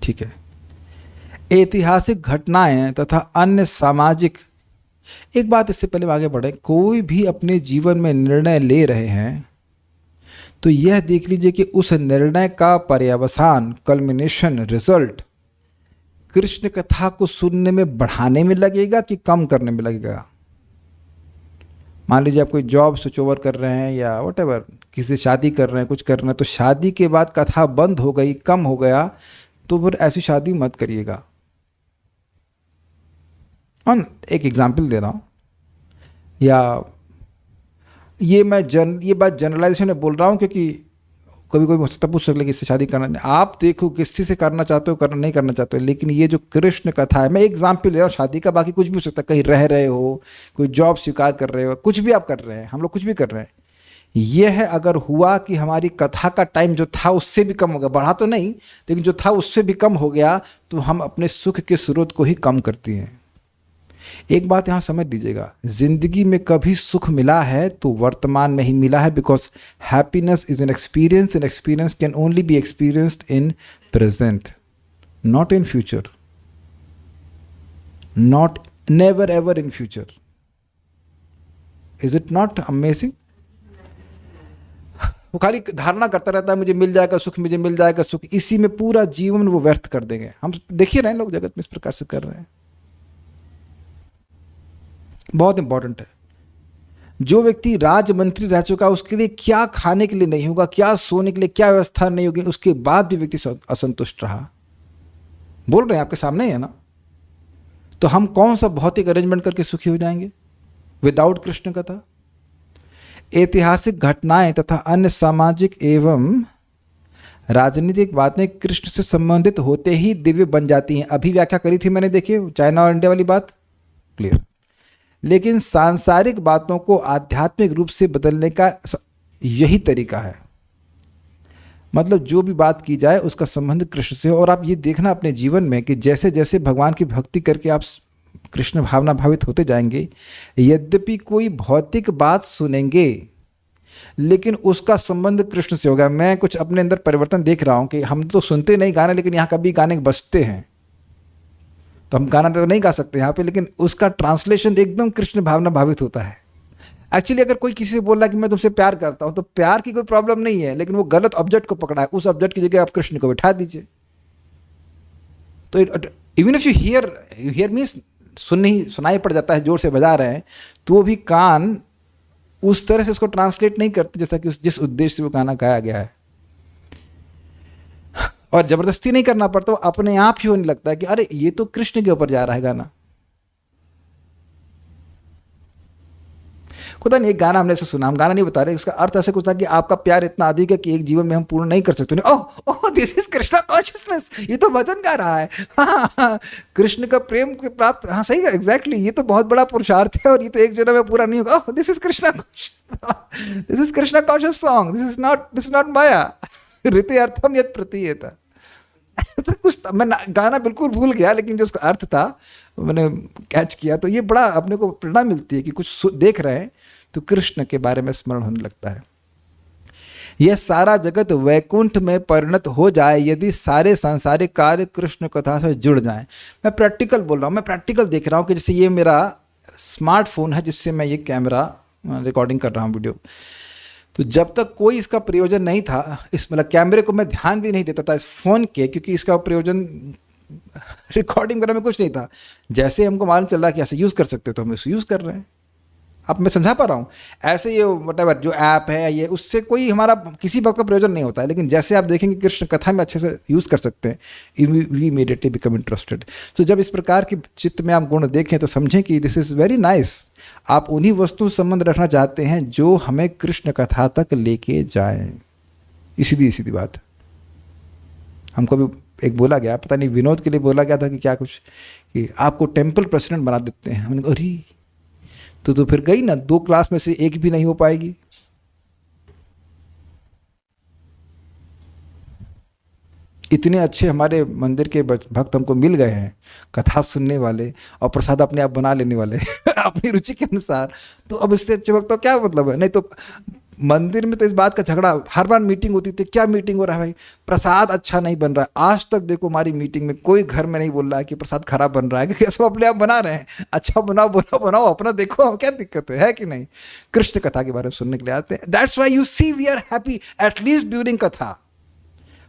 ठीक है, ऐतिहासिक घटनाएं तथा अन्य सामाजिक, एक बात इससे पहले आगे बढ़े, कोई भी अपने जीवन में निर्णय ले रहे हैं तो यह देख लीजिए कि उस निर्णय का पर्यवसान, कल्मिनेशन, रिजल्ट कृष्ण कथा को सुनने में बढ़ाने में लगेगा कि कम करने में लगेगा। मान लीजिए आप कोई जॉब स्विच ओवर कर रहे हैं या व्हाटएवर, किसी से शादी कर रहे हैं, कुछ कर रहे हैं, तो शादी के बाद कथा बंद हो गई, कम हो गया, तो फिर ऐसी शादी मत करिएगा। और एक एग्जाम्पल दे रहा हूँ, या ये बात जनरलाइजेशन में बोल रहा हूँ क्योंकि कभी कोई मुझसे पूछ सकता है कि इससे शादी करना, आप देखो किसी से करना चाहते हो, करना नहीं करना चाहते हो, लेकिन ये जो कृष्ण कथा है, मैं एग्जाम्पल ले रहा हूँ शादी का, बाकी कुछ भी हो सकता है, कहीं रह रहे हो, कोई जॉब स्वीकार कर रहे हो, कुछ भी आप कर रहे हैं, हम लोग कुछ भी कर रहे हैं। यह है अगर हुआ कि हमारी कथा का टाइम जो था उससे भी कम हो गया, बढ़ा तो नहीं लेकिन जो था उससे भी कम हो गया, तो हम अपने सुख के स्रोत को ही कम करती हैं। एक बात यहाँ समझ लीजिएगा, जिंदगी में कभी सुख मिला है तो वर्तमान में ही मिला है, because happiness is an experience and experience can only be experienced in present, not in future, not never ever in future. Is it not amazing? वो खाली धारणा करता रहता है मुझे मिल जाएगा सुख, मुझे मिल जाएगा सुख, इसी में पूरा जीवन वो व्यर्थ कर देंगे। हम देखिए रहे हैं लोग जगत में इस प्रकार से कर रहे हैं। बहुत इंपॉर्टेंट है, जो व्यक्ति राजमंत्री रह चुका उसके लिए क्या खाने के लिए नहीं होगा, क्या सोने के लिए क्या व्यवस्था नहीं होगी, उसके बाद भी व्यक्ति असंतुष्ट रहा, बोल रहे हैं आपके सामने ही है ना। तो हम कौन सा भौतिक अरेंजमेंट करके सुखी हो जाएंगे विदाउट कृष्ण कथा? ऐतिहासिक घटनाएं तथा अन्य सामाजिक एवं राजनीतिक बातें कृष्ण से संबंधित होते ही दिव्य बन जाती हैं। अभी व्याख्या करी थी मैंने, देखिए चाइना और इंडिया वाली बात क्लियर। लेकिन सांसारिक बातों को आध्यात्मिक रूप से बदलने का यही तरीका है, मतलब जो भी बात की जाए उसका संबंध कृष्ण से हो। और आप ये देखना अपने जीवन में कि जैसे जैसे भगवान की भक्ति करके आप कृष्ण भावना भावित होते जाएंगे, यद्यपि कोई भौतिक बात सुनेंगे लेकिन उसका संबंध कृष्ण से होगा। मैं कुछ अपने अंदर परिवर्तन देख रहा हूँ कि हम तो सुनते नहीं गाने, लेकिन यहाँ कभी गाने बजते हैं, तो हम गाना तो नहीं गा सकते यहाँ पे, लेकिन उसका ट्रांसलेशन एकदम कृष्ण भावना भावित होता है। एक्चुअली अगर कोई किसी से बोल रहा है कि मैं तुमसे प्यार करता हूँ, तो प्यार की कोई प्रॉब्लम नहीं है, लेकिन वो गलत ऑब्जेक्ट को पकड़ा है, उस ऑब्जेक्ट की जगह आप कृष्ण को बिठा दीजिए। तो even if you here means सुनाई पड़ जाता है, जोर से बजा रहे हैं, तो वो भी कान उस तरह से उसको ट्रांसलेट नहीं करते जैसा कि जिस उद्देश्य से वो गाना गाया गया है। और जबरदस्ती नहीं करना पड़ता, वो अपने आप ही होने लगता है कि अरे ये तो कृष्ण के ऊपर जा रहा है गाना। पता नहीं, एक गाना हमने ऐसे सुना, हम गाना नहीं बता रहे, उसका अर्थ ऐसे कुछ था कि आपका प्यार इतना अधिक है कि एक जीवन में हम पूर्ण नहीं कर सकते। ओह ओह, दिस इज कृष्णा कॉन्शियसनेस, ये तो भजन गा रहा है। हाँ, कृष्ण का प्रेम के प्राप्त, हाँ सही है, एग्जैक्टली, ये तो बहुत बड़ा पुरुषार्थ है और ये तो एक जन्म में पूरा नहीं होगा। Oh, this is Krishna this is Krishna conscious song, this is not माया रीति अर्थम यत् प्रतीयेत। तो कुछ मैं गाना बिल्कुल भूल गया, लेकिन जो उसका अर्थ था मैंने कैच किया। तो ये बड़ा अपने को प्रेरणा मिलती है कि कुछ देख रहे हैं तो कृष्ण के बारे में स्मरण होने लगता है। यह सारा जगत वैकुंठ में परिणत हो जाए यदि सारे सांसारिक कार्य कृष्ण कथा से जुड़ जाएं। मैं प्रैक्टिकल बोल रहा हूँ, मैं प्रैक्टिकल देख रहा हूँ कि जैसे ये मेरा स्मार्टफोन है जिससे मैं ये कैमरा रिकॉर्डिंग कर रहा हूँ वीडियो। तो जब तक कोई इसका प्रयोजन नहीं था, इस मतलब कैमरे को मैं ध्यान भी नहीं देता था इस फ़ोन के, क्योंकि इसका प्रयोजन रिकॉर्डिंग करने में कुछ नहीं था। जैसे हमको मालूम चल रहा है कि ऐसे यूज़ कर सकते हो तो हम इसे यूज़ कर रहे हैं। अब मैं समझा पा रहा हूँ, ऐसे ये व्हाटएवर जो ऐप है ये, उससे कोई हमारा किसी बात का प्रयोजन नहीं होता है, लेकिन जैसे आप देखेंगे कृष्ण कथा में अच्छे से यूज़ कर सकते हैं, वी इमीडिएटली बिकम इंटरेस्टेड। तो जब इस प्रकार की चित्त में आप गुण देखें तो समझें कि दिस इज़ वेरी नाइस। आप उन्हीं वस्तु संबंध रखना चाहते हैं जो हमें कृष्ण कथा तक लेके जाए। सीधी बात। हमको भी एक बोला गया, पता नहीं विनोद के लिए बोला गया था कि क्या कुछ, कि आपको टेम्पल प्रेसिडेंट बना देते हैं। हमने कहा अरे तो फिर गई ना, 2 क्लास में से एक भी नहीं हो पाएगी। इतने अच्छे हमारे मंदिर के भक्त हमको मिल गए हैं, कथा सुनने वाले और प्रसाद अपने आप बना लेने वाले अपनी रुचि के अनुसार। तो अब इससे अच्छे भक्त तो क्या मतलब है। नहीं तो मंदिर में तो इस बात का झगड़ा, हर बार मीटिंग होती थी, क्या मीटिंग हो रहा है भाई, प्रसाद अच्छा नहीं बन रहा है। आज तक देखो हमारी मीटिंग में कोई घर में नहीं बोल रहा है कि प्रसाद खराब बन रहा है, क्योंकि सब अपने आप बना रहे हैं। अच्छा बनाओ, बनाओ अपना, देखो क्या दिक्कत है कि नहीं। कृष्ण कथा के बारे में सुनने के लिए आते हैं। That's why you see we are happy at least during katha.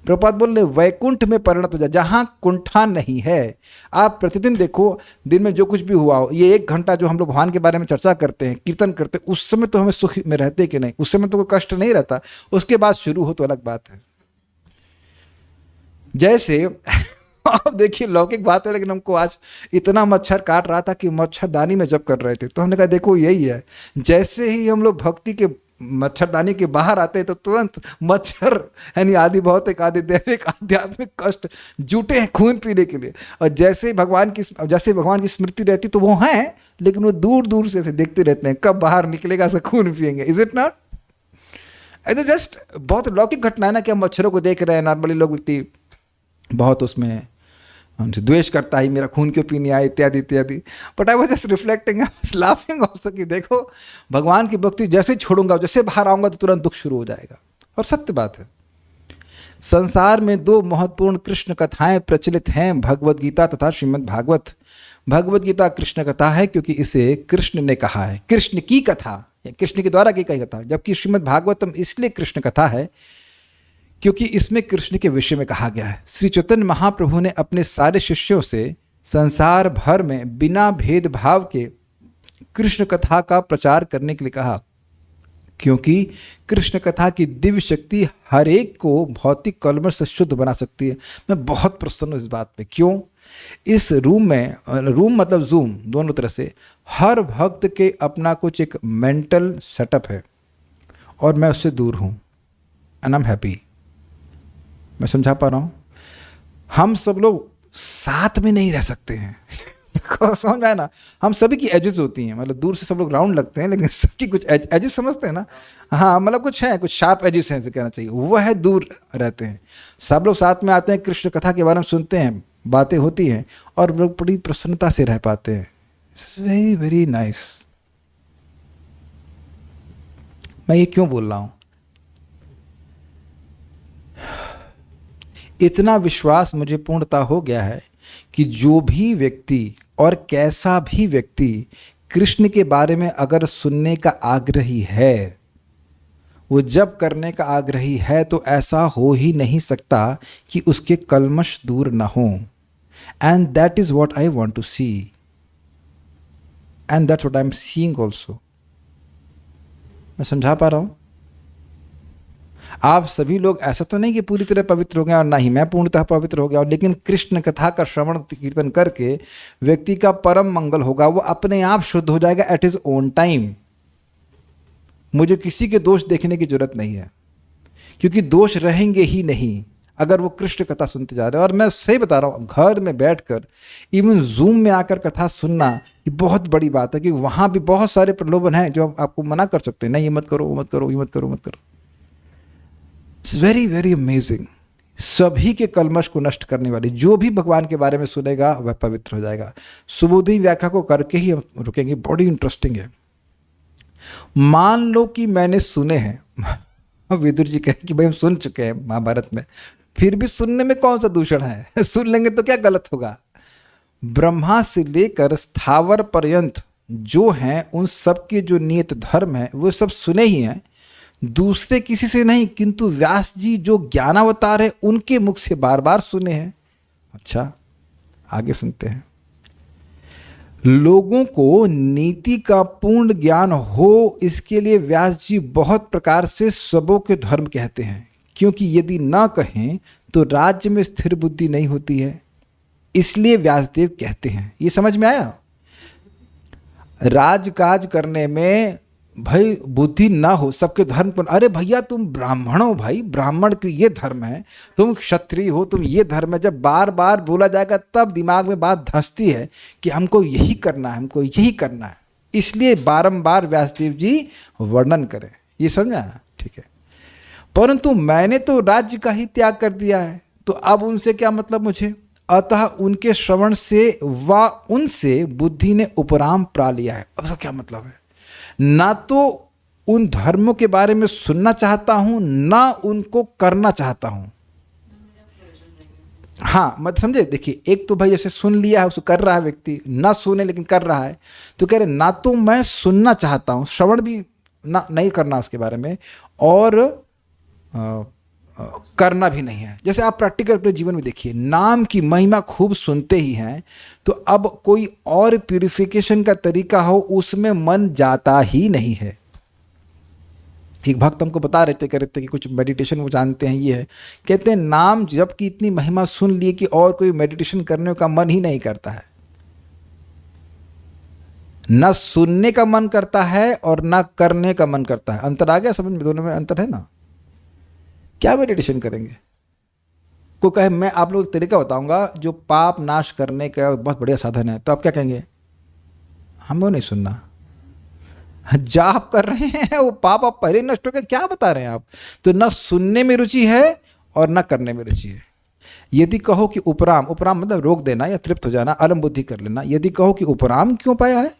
Prabhupada बोल रहे वैकुंठ में परिणत हो जाए, जहां कुंठा नहीं है। आप प्रतिदिन देखो, दिन में जो कुछ भी हुआ हो, ये 1 घंटा जो हम लोग भगवान के बारे में चर्चा करते हैं, कीर्तन करते हैं, उस समय तो हमें सुख में रहते कि नहीं, उस समय तो कोई कष्ट नहीं रहता। उसके बाद शुरू हो तो अलग बात है। जैसे आप देखिए लौकिक बात है, लेकिन हमको आज इतना मच्छर काट रहा था कि मच्छरदानी में जब कर रहे थे तो हमने कहा देखो यही है। जैसे ही हम लोग भक्ति के मच्छरदानी के बाहर आते हैं तो तुरंत मच्छर यानी आदि भौतिक आदि दैविक आध्यात्मिक कष्ट जुटे हैं खून पीने के लिए। और जैसे भगवान की स्मृति रहती तो वो हैं, लेकिन वो दूर दूर से देखते रहते हैं कब बाहर निकलेगा से खून पिएंगे। Is it not? तो जस्ट बहुत लौकिक घटना है ना कि हम मच्छरों को देख रहे हैं। नॉर्मली लोग व्यक्ति बहुत उसमें उनसे द्वेष करता है, मेरा खून क्यों पीने आए, इत्यादि इत्यादि। But I was just reflecting, I was laughing also कि देखो भगवान की भक्ति जैसे छोड़ूंगा, जैसे बाहर आऊंगा तो तुरंत दुख शुरू हो जाएगा। और सत्य बात है। संसार में 2 महत्वपूर्ण कृष्ण कथाएं प्रचलित हैं, भगवद गीता तथा श्रीमद् भागवत। भगवद गीता कृष्ण कथा है क्योंकि इसे कृष्ण ने कहा है, कृष्ण की कथा, कृष्ण के द्वारा की गई कथा। जबकि श्रीमद् भागवतम इसलिए कृष्ण कथा है क्योंकि इसमें कृष्ण के विषय में कहा गया है। श्री चैतन्य महाप्रभु ने अपने सारे शिष्यों से संसार भर में बिना भेदभाव के कृष्ण कथा का प्रचार करने के लिए कहा, क्योंकि कृष्ण कथा की दिव्य शक्ति हर एक को भौतिक कलमश से शुद्ध बना सकती है। मैं बहुत प्रसन्न हूँ इस बात पे। क्यों? इस रूम में, रूम मतलब जूम, दोनों तरह से हर भक्त के अपना कुछ एक मेंटल सेटअप है और मैं उससे दूर हूँ। And I am happy. मैं समझा पा रहा हूँ? हम सब लोग साथ में नहीं रह सकते हैं समझ में ना, हम सभी की एजेस होती हैं। मतलब दूर से सब लोग राउंड लगते हैं, लेकिन सबकी कुछ एजेस समझते हैं ना। हाँ, मतलब कुछ है, कुछ शार्प एजेस हैं, ऐसे कहना चाहिए। वह दूर रहते हैं। सब लोग साथ में आते हैं, कृष्ण कथा के बारे में सुनते हैं, बातें होती हैं और लोग बड़ी प्रसन्नता से रह पाते हैं। This is very very nice. मैं ये क्यों बोल रहा हूँ? इतना विश्वास मुझे पूर्णता हो गया है कि जो भी व्यक्ति और कैसा भी व्यक्ति कृष्ण के बारे में अगर सुनने का आग्रही है, वो जब करने का आग्रही है, तो ऐसा हो ही नहीं सकता कि उसके कलमश दूर ना हो। And that is what I want to see. And that's what I am seeing also. मैं समझा पा रहा हूँ? आप सभी लोग ऐसा तो नहीं कि पूरी तरह पवित्र हो गए और ना ही मैं पूर्णतः पवित्र हो गया, लेकिन कृष्ण कथा का श्रवण कीर्तन करके व्यक्ति का परम मंगल होगा, वो अपने आप शुद्ध हो जाएगा एट हिज ओन टाइम। मुझे किसी के दोष देखने की जरूरत नहीं है, क्योंकि दोष रहेंगे ही नहीं अगर वो कृष्ण कथा सुनते जा रहे हैं। और मैं सही बता रहा हूँ, घर में बैठकर इवन जूम में आकर कथा सुनना ये बहुत बड़ी बात है, कि वहाँ भी बहुत सारे प्रलोभन हैं जो आपको मना कर सकते हैं, नहीं ये मत करो, वो मत करो, ये मत करो, मत करो। It's very very amazing. सभी के कलमश को नष्ट करने वाली, जो भी भगवान के बारे में सुनेगा वह पवित्र हो जाएगा। सुबोधि व्याख्या को करके ही हम रुकेंगे, बड़ी इंटरेस्टिंग है। मान लो कि मैंने सुने हैं, विदुर जी कहें कि भाई हम सुन चुके हैं महाभारत में, फिर भी सुनने में कौन सा दूषण है, सुन लेंगे तो क्या गलत होगा। ब्रह्मा से लेकर स्थावर पर्यंत जो हैं उन सब के जो नियत धर्म है वो सब सुने ही हैं, दूसरे किसी से नहीं, किंतु व्यास जी जो ज्ञानावतार है उनके मुख से बार बार सुने हैं। अच्छा, आगे सुनते हैं। लोगों को नीति का पूर्ण ज्ञान हो, इसके लिए व्यास जी बहुत प्रकार से सबों के धर्म कहते हैं, क्योंकि यदि ना कहें तो राज्य में स्थिर बुद्धि नहीं होती है, इसलिए व्यासदेव कहते हैं। ये समझ में आया? राजकाज करने में भाई बुद्धि ना हो, सबके धर्म पर, अरे भैया तुम ब्राह्मण हो, भाई ब्राह्मण के ये धर्म है, तुम क्षत्रिय हो, तुम ये धर्म है, जब बार बार बोला जाएगा तब दिमाग में बात धंसती है कि हमको यही करना है, हमको यही करना है। इसलिए बारंबार व्यासदेव जी वर्णन करें। ये समझ में आया? ठीक है। परंतु मैंने तो राज्य का ही त्याग कर दिया है, तो अब उनसे क्या मतलब मुझे? अतः उनके श्रवण से व उनसे बुद्धि ने उपराम पा लिया है। अब इसका क्या मतलब है? ना तो उन धर्मों के बारे में सुनना चाहता हूं, ना उनको करना चाहता हूं। हाँ मत समझे। देखिए, एक तो भाई जैसे सुन लिया है, उसको कर रहा है व्यक्ति, ना सुने लेकिन कर रहा है, तो कह रहे ना तो मैं सुनना चाहता हूं, श्रवण भी ना नहीं करना उसके बारे में, और करना भी नहीं है। जैसे आप प्रैक्टिकल अपने जीवन में देखिए, नाम की महिमा खूब सुनते ही हैं, तो अब कोई और प्यूरिफिकेशन का तरीका हो उसमें मन जाता ही नहीं है। एक भक्त हमको बता रहे थे कि कुछ मेडिटेशन वो जानते हैं, ये है, कहते हैं नाम जब की इतनी महिमा सुन लिए कि और कोई मेडिटेशन करने का मन ही नहीं करता है। ना सुनने का मन करता है और ना करने का मन करता है। अंतर आ गया समझ में? दोनों में अंतर है ना। क्या मेडिटेशन करेंगे? कोई कहे मैं आप लोग एक तरीका बताऊंगा जो पाप नाश करने का बहुत बढ़िया साधन है, तो आप क्या कहेंगे? हमें नहीं सुनना, जाप कर रहे हैं, वो पाप आप पहले नष्ट हो गए, क्या बता रहे हैं आप? तो ना सुनने में रुचि है और ना करने में रुचि है। यदि कहो कि उपराम, उपराम मतलब रोक देना या तृप्त हो जाना, अलम बुद्धि कर लेना। यदि कहो कि उपराम क्यों पाया है,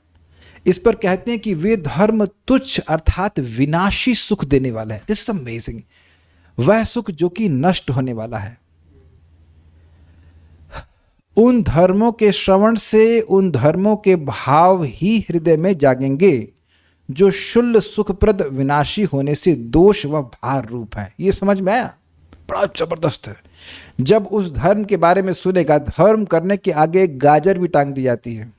इस पर कहते हैं कि वे धर्म तुच्छ अर्थात विनाशी सुख देने वाला है। This is amazing. वह सुख जो कि नष्ट होने वाला है। उन धर्मों के श्रवण से उन धर्मों के भाव ही हृदय में जागेंगे जो शुल्ल सुखप्रद विनाशी होने से दोष व भार रूप है। ये समझ में आया? बड़ा जबरदस्त है। जब उस धर्म के बारे में सुनेगा, धर्म करने के आगे गाजर भी टांग दी जाती है।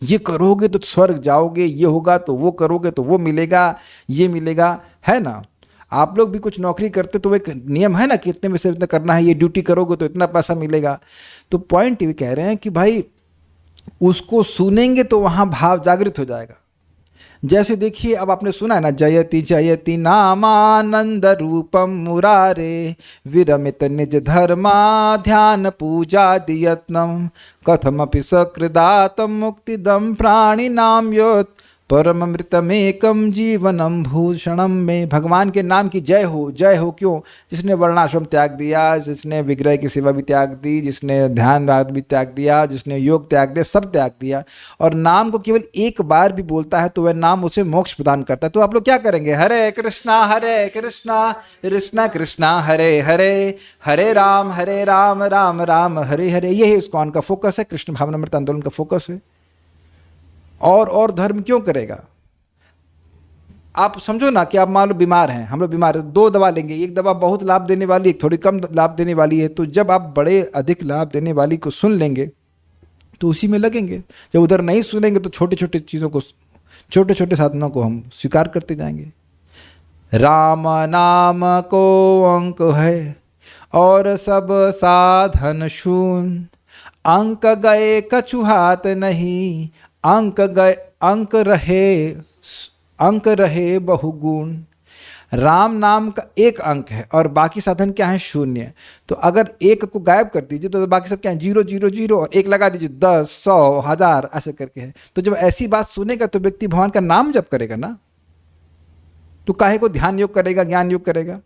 ये करोगे तो स्वर्ग जाओगे, ये होगा तो वो करोगे तो वो मिलेगा, ये मिलेगा, है ना। आप लोग भी कुछ नौकरी करते तो एक नियम है ना कि इतने में से इतना करना है, ये ड्यूटी करोगे तो इतना पैसा मिलेगा। तो पॉइंट ये कह रहे हैं कि भाई उसको सुनेंगे तो वहाँ भाव जागृत हो जाएगा। जैसे देखिए, अब आपने सुना है ना, जयति जयति नामानंद रूपम मुरारे विरमित निज धर्मा ध्यान पूजा दियत्नम कथमपि सकृदातम मुक्तिदम प्राणी नाम योत परममृतमेकम जीवनम भूषणम में। भगवान के नाम की जय हो, जय हो। क्यों? जिसने वर्णाश्रम त्याग दिया, जिसने विग्रह की सेवा भी त्याग दी, जिसने ध्यान भी त्याग दिया, जिसने योग त्याग दिया, सब त्याग दिया, और नाम को केवल एक बार भी बोलता है तो वह नाम उसे मोक्ष प्रदान करता है। तो आप लोग क्या करेंगे? हरे कृष्णा कृष्णा कृष्णा हरे हरे, हरे राम राम राम हरे हरे। यही इस्कॉन का फोकस है, कृष्ण भावनामृत आंदोलन का फोकस है। और धर्म क्यों करेगा? आप समझो ना कि आप मान लो बीमार हैं, हम लोग बीमार हैं, 2 दवा लेंगे, एक दवा बहुत लाभ देने वाली, एक थोड़ी कम लाभ देने वाली है। तो जब आप बड़े अधिक लाभ देने वाली को सुन लेंगे तो उसी में लगेंगे। जब उधर नहीं सुनेंगे तो छोटे छोटे चीज़ों को, छोटे छोटे साधनों को हम स्वीकार करते जाएंगे। राम नाम को अंक है और सब साधन शून्य, अंक गए कछु हाथ नहीं, अंक रहे बहुगुण। राम नाम का एक अंक है और बाकी साधन क्या है? शून्य। तो अगर एक को गायब कर दीजिए तो बाकी सब क्या है? 0 0 0 और एक लगा दीजिए 10 100 1000 ऐसे करके है। तो जब ऐसी बात सुनेगा तो व्यक्ति भगवान का नाम जप करेगा ना, तो काहे को ध्यान योग करेगा, ज्ञान योग करेगा।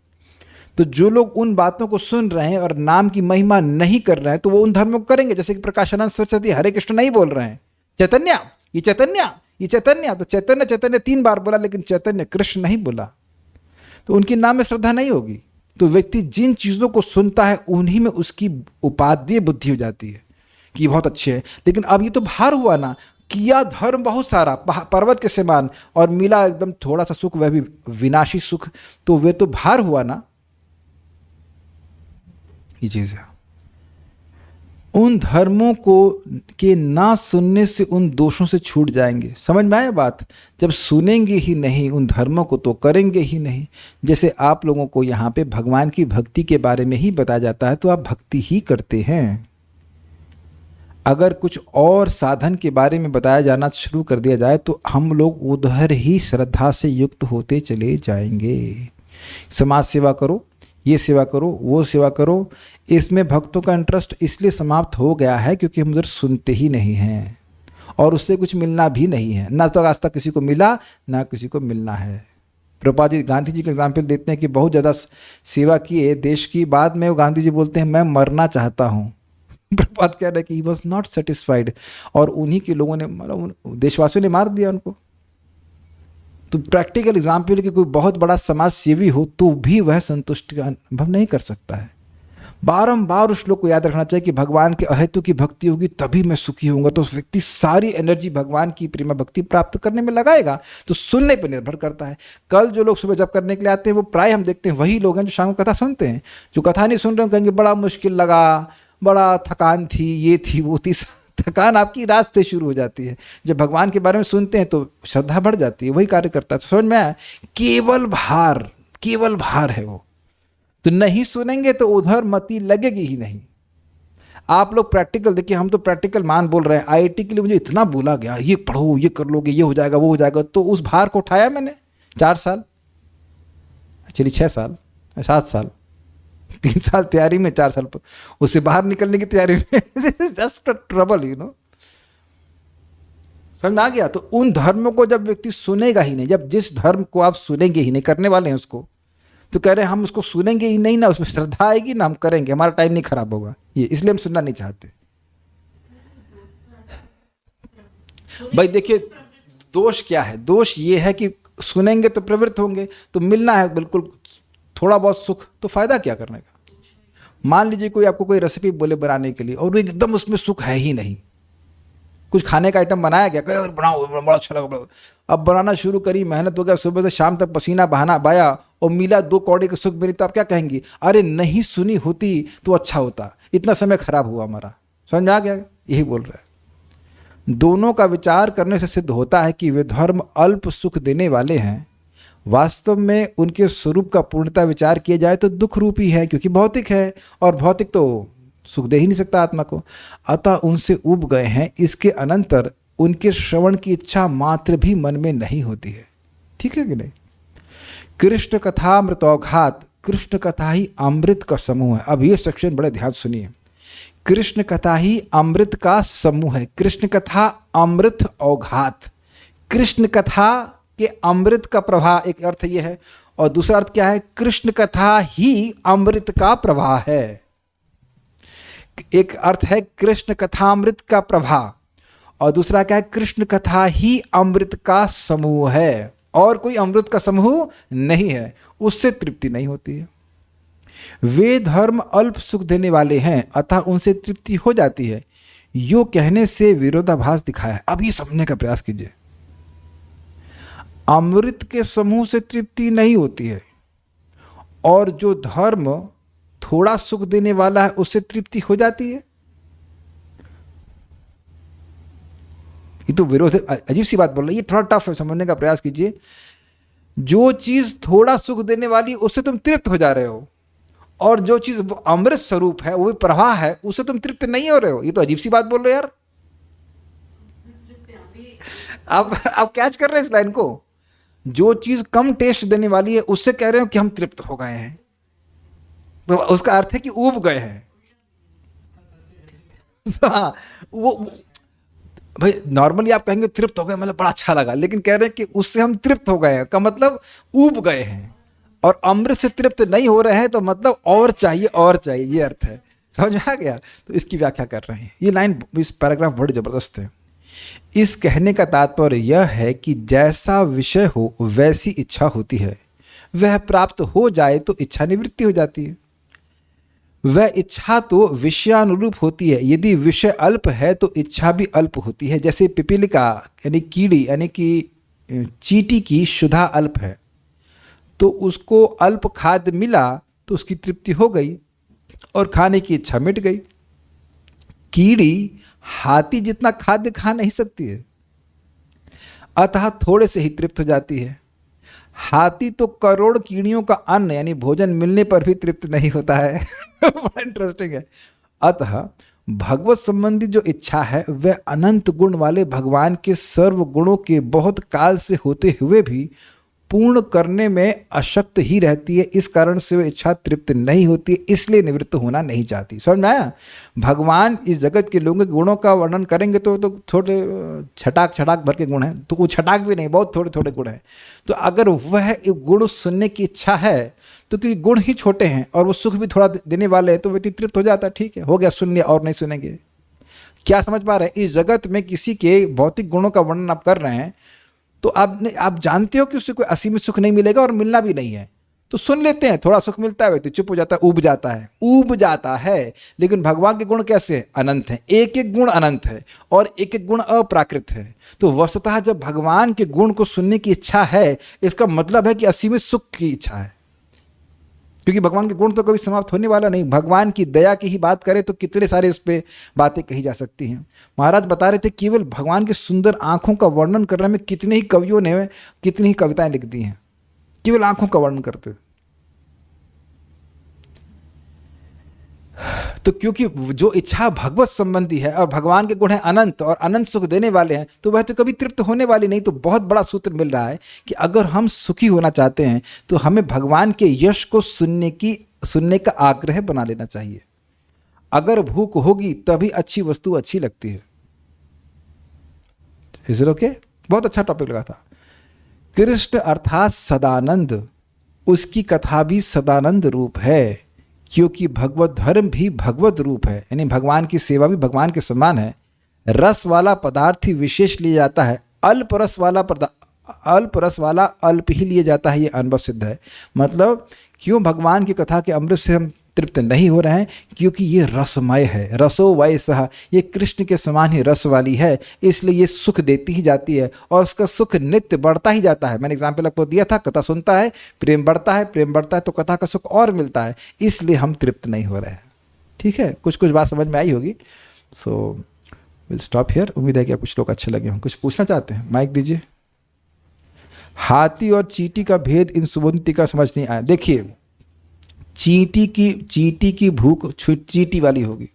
तो जो लोग उन बातों को सुन रहे हैं और नाम की महिमा नहीं कर रहे हैं तो वो उन धर्मों को करेंगे। जैसे कि प्रकाशानंद सरस्वती हरे कृष्ण नहीं बोल रहे हैं, चैतन्य ये चैतन्य ये चैतन्य, तो चैतन्य चैतन्य 3 बार बोला लेकिन चैतन्य कृष्ण नहीं बोला, तो उनके नाम में श्रद्धा नहीं होगी। तो व्यक्ति जिन चीज़ों को सुनता है उन्हीं में उसकी उपादेय बुद्धि हो जाती है कि ये बहुत अच्छे है। लेकिन अब ये तो भार हुआ ना, किया धर्म बहुत सारा पर्वत के समान और मिला एकदम थोड़ा सा सुख, वह भी विनाशी सुख, तो वे तो भार हुआ ना। ये चीज है। उन धर्मों को के ना सुनने से उन दोषों से छूट जाएंगे। समझ में आया बात? जब सुनेंगे ही नहीं उन धर्मों को तो करेंगे ही नहीं। जैसे आप लोगों को यहाँ पे भगवान की भक्ति के बारे में ही बताया जाता है तो आप भक्ति ही करते हैं। अगर कुछ और साधन के बारे में बताया जाना शुरू कर दिया जाए तो हम लोग उधर ही श्रद्धा से युक्त होते चले जाएंगे। समाज सेवा करो, ये सेवा करो, वो सेवा करो, इसमें भक्तों का इंटरेस्ट इसलिए समाप्त हो गया है क्योंकि हम उधर सुनते ही नहीं हैं और उससे कुछ मिलना भी नहीं है। ना तो आज तक किसी को मिला ना किसी को मिलना है। प्रभुपाद जी गांधी जी का एग्जाम्पल देते हैं कि बहुत ज़्यादा सेवा किए देश की, बाद में वो गांधी जी बोलते हैं मैं मरना चाहता हूँ। प्रभुपाद कह रहे हैं कि ही वॉज नॉट सेटिस्फाइड, और उन्हीं के लोगों ने, मतलब देशवासियों ने मार दिया उनको। तो प्रैक्टिकल एग्जाम्पल कि कोई बहुत बड़ा समाज सेवी हो तो भी वह संतुष्टि का अनुभव नहीं कर सकता है। बारंबार उस लोग को याद रखना चाहिए कि भगवान के अहेतु की भक्ति होगी तभी मैं सुखी होऊंगा। तो उस व्यक्ति सारी एनर्जी भगवान की प्रेम भक्ति प्राप्त करने में लगाएगा। तो सुनने पर निर्भर करता है। कल जो लोग सुबह जप करने के लिए आते हैं वो प्राय हम देखते हैं वही लोग हैं जो शाम को कथा सुनते हैं। जो कथा नहीं सुन रहे हैं कहेंगे बड़ा मुश्किल लगा, बड़ा थकान थी, ये थी वो थी। थकान आपकी रात से शुरू हो जाती है। जब भगवान के बारे में सुनते हैं तो श्रद्धा बढ़ जाती है, वही कार्य करता है। तो समझ में आया? केवल भार है वो। तो नहीं सुनेंगे तो उधर मति लगेगी ही नहीं। आप लोग प्रैक्टिकल देखिए, हम तो प्रैक्टिकल मान बोल रहे हैं। आईआईटी के लिए मुझे इतना बोला गया, ये पढ़ो, ये कर लोगे, ये हो जाएगा, वो हो जाएगा। तो उस भार को उठाया मैंने 4 साल, एक्चुअली 6 साल, 7 साल, 3 साल तैयारी में, 4 साल उससे बाहर निकलने की तैयारी में। Just trouble, you know. समझ में आ गया? तो उन धर्मों को जब व्यक्ति सुनेगा ही नहीं, जब जिस धर्म को आप सुनेंगे ही नहीं, करने वाले हैं उसको, तो कह रहे हैं हम उसको सुनेंगे ही नहीं ना, उसमें श्रद्धा आएगी ना, हम करेंगे, हमारा टाइम नहीं खराब होगा, ये इसलिए हम सुनना नहीं चाहते। भाई देखिए दोष क्या है? दोष ये है कि सुनेंगे तो प्रवृत्त होंगे, तो मिलना है बिल्कुल थोड़ा बहुत सुख, तो फायदा क्या करने का? मान लीजिए कोई आपको कोई रेसिपी बोले बनाने के लिए और एकदम उसमें सुख है ही नहीं। कुछ खाने का आइटम बनाया गया, कहे बनाओ, बड़ा अच्छा लगा। अब बनाना शुरू करी, मेहनत हो गया, सुबह से शाम तक पसीना बहाया और मिला 2 कौड़े के सुख मिली, तो आप क्या कहेंगी? अरे नहीं सुनी होती तो अच्छा होता, इतना समय खराब हुआ हमारा। समझ में आ गया? यही बोल रहा है। दोनों का विचार करने से सिद्ध होता है कि वे धर्म अल्प सुख देने वाले हैं। वास्तव में उनके स्वरूप का पूर्णता विचार किया जाए तो दुख रूपी है, क्योंकि भौतिक है और भौतिक तो सुख दे ही नहीं सकता आत्मा को। अतः उनसे उब गए हैं। इसके अनंतर उनके श्रवण की इच्छा मात्र भी मन में नहीं होती है। ठीक है कि नहीं? कृष्ण कथा अमृतौघात, कृष्ण कथा ही अमृत का समूह है। अब ये सेक्शन बड़े ध्यान सुनिए। कृष्ण कथा ही अमृत का समूह है। कृष्ण कथा अमृत औघात। कृष्ण कथा के अमृत का प्रवाह, एक अर्थ यह है, और दूसरा अर्थ क्या है? कृष्ण कथा ही अमृत का प्रवाह है। एक अर्थ है कृष्ण कथामृत का प्रवाह, और दूसरा क्या है? कृष्ण कथा ही अमृत का समूह है, और कोई अमृत का समूह नहीं है, उससे तृप्ति नहीं होती है। वे धर्म अल्प सुख देने वाले हैं, अतः उनसे तृप्ति हो जाती है। यो कहने से विरोधाभास दिखाया है। अब ये समझने का प्रयास कीजिए। अमृत के समूह से तृप्ति नहीं होती है, और जो धर्म थोड़ा सुख देने वाला है उससे तृप्ति हो जाती है। ये तो विरोध, अजीब सी बात बोल रही है, ये थोड़ा टफ है, समझने का प्रयास कीजिए। जो चीज थोड़ा सुख देने वाली उससे तुम तृप्त हो जा रहे हो, और जो चीज अमृत स्वरूप है, वो भी प्रवाह है, उससे तुम तृप्त नहीं हो रहे हो। ये तो अजीब सी बात बोल रहे हो यार। आप कैच कर रहे हैं इस लाइन को? जो चीज कम टेस्ट देने वाली है उससे कह रहे हो कि हम तृप्त हो गए हैं, तो उसका अर्थ है कि ऊब गए हैं। हाँ, वो भाई नॉर्मली आप कहेंगे तृप्त हो गए मतलब बड़ा अच्छा लगा, लेकिन कह रहे हैं कि उससे हम तृप्त हो गए हैं का मतलब ऊब गए हैं, और अमृत से तृप्त नहीं हो रहे हैं तो मतलब और चाहिए और चाहिए, ये अर्थ है। समझ में आ गया? तो इसकी व्याख्या कर रहे हैं। ये लाइन, इस पैराग्राफ बड़ी जबरदस्त है। इस कहने का तात्पर्य यह है कि जैसा विषय हो वैसी इच्छा होती है, वह प्राप्त हो जाए तो इच्छा निवृत्ति हो जाती है। वह इच्छा तो विषयानुरूप होती है, यदि विषय अल्प है तो इच्छा भी अल्प होती है। जैसे पिपीलिका यानी कीड़ी यानी कि चींटी की क्षुधा अल्प है, तो उसको अल्प खाद्य मिला तो उसकी तृप्ति हो गई और खाने की इच्छा मिट गई। कीड़ी हाथी जितना खाद्य खा नहीं सकती है, अतः थोड़े से ही तृप्त हो जाती है। हाथी तो करोड़ कीड़ियों का अन्न यानी भोजन मिलने पर भी तृप्त नहीं होता है। बड़ा इंटरेस्टिंग है। अतः भगवत संबंधी जो इच्छा है वह अनंत गुण वाले भगवान के सर्व गुणों के बहुत काल से होते हुए भी पूर्ण करने में अशक्त ही रहती है। इस कारण से वह इच्छा तृप्त नहीं होती, इसलिए निवृत्त होना नहीं चाहती। समझ में आया? भगवान इस जगत के लोगों के गुणों का वर्णन करेंगे तो थोड़े छटाक भर के गुण हैं, तो वो छटाक भी नहीं, बहुत थोड़े थोड़े गुण हैं। तो अगर वह गुण सुनने की इच्छा है तो क्योंकि गुण ही छोटे हैं और वो सुख भी थोड़ा देने वाले हैं तो व्यक्ति तृप्त हो जाता है। ठीक है, हो गया, सुन लिया और नहीं सुनेंगे। क्या समझ पा रहे हैं? इस जगत में किसी के भौतिक गुणों का वर्णन आप कर रहे हैं तो आप जानते हो कि उससे कोई असीमित सुख नहीं मिलेगा और मिलना भी नहीं है, तो सुन लेते हैं, थोड़ा सुख मिलता है, व्यक्ति चुप हो जाता है, ऊब जाता है। लेकिन भगवान के गुण कैसे हैं? अनंत हैं। एक एक गुण अनंत है और एक एक गुण अप्राकृत है। तो वस्तुतः जब भगवान के गुण को सुनने की इच्छा है, इसका मतलब है कि असीमित सुख की इच्छा है, क्योंकि भगवान के गुण तो कभी समाप्त होने वाला नहीं। भगवान की दया की ही बात करें तो कितने सारे इस पे बातें कही जा सकती हैं। महाराज बता रहे थे केवल भगवान की सुंदर आंखों का वर्णन करने में कितने ही कवियों ने कितनी ही कविताएं लिख दी हैं, केवल आंखों का वर्णन करते हुए। तो क्योंकि जो इच्छा भगवत संबंधी है और भगवान के गुण हैं अनंत और अनंत सुख देने वाले हैं, तो वह तो कभी तृप्त होने वाली नहीं। तो बहुत बड़ा सूत्र मिल रहा है कि अगर हम सुखी होना चाहते हैं तो हमें भगवान के यश को सुनने का आग्रह बना लेना चाहिए। अगर भूख होगी तभी अच्छी वस्तु अच्छी लगती है। Is it okay? बहुत अच्छा टॉपिक लगा था। कृष्ण अर्थात सदानंद, उसकी कथा भी सदानंद रूप है, क्योंकि भगवत धर्म भी भगवत रूप है, यानी भगवान की सेवा भी भगवान के समान है। रस वाला पदार्थ ही विशेष लिया जाता है, अल्प रस वाला अल्प ही लिया जाता है, ये अनुभव सिद्ध है। मतलब क्यों भगवान की कथा के अमृत से हम तृप्त नहीं हो रहे हैं? क्योंकि ये रसमय है, रसो वैसह, ये कृष्ण के समान ही रस वाली है, इसलिए ये सुख देती ही जाती है और उसका सुख नित्य बढ़ता ही जाता है। मैंने एग्जाम्पल आपको दिया था, कथा सुनता है प्रेम बढ़ता है तो कथा का सुख और मिलता है, इसलिए हम तृप्त नहीं हो रहे हैं। ठीक है, कुछ बात समझ में आई होगी। So will stop here. उम्मीद है कि कुछ लोग अच्छे लगे हों। कुछ पूछना चाहते हैं? माइक दीजिए। हाथी और चींटी का भेद इन सुबंती का समझ नहीं आया। देखिए, चींटी की भूख चींटी वाली होगी।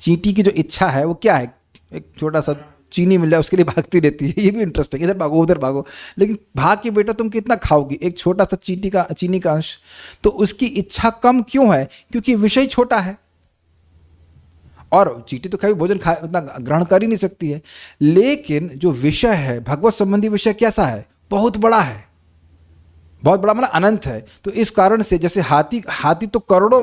चींटी की जो इच्छा है वो क्या है? एक छोटा सा चीनी मिल जाए उसके लिए भागती रहती है। ये भी इंटरेस्टिंग, इधर भागो उधर भागो, लेकिन भाग के बेटा तुम कितना खाओगी? एक छोटा सा चीनी का अंश। तो उसकी इच्छा कम क्यों है? क्योंकि विषय छोटा है और चींटी तो कभी भोजन उतना ग्रहण कर ही नहीं सकती है। लेकिन जो विषय है, भगवत संबंधी विषय कैसा है? बहुत बड़ा है, बहुत बड़ा मतलब अनंत है। तो इस कारण से जैसे हाथी तो करोड़ों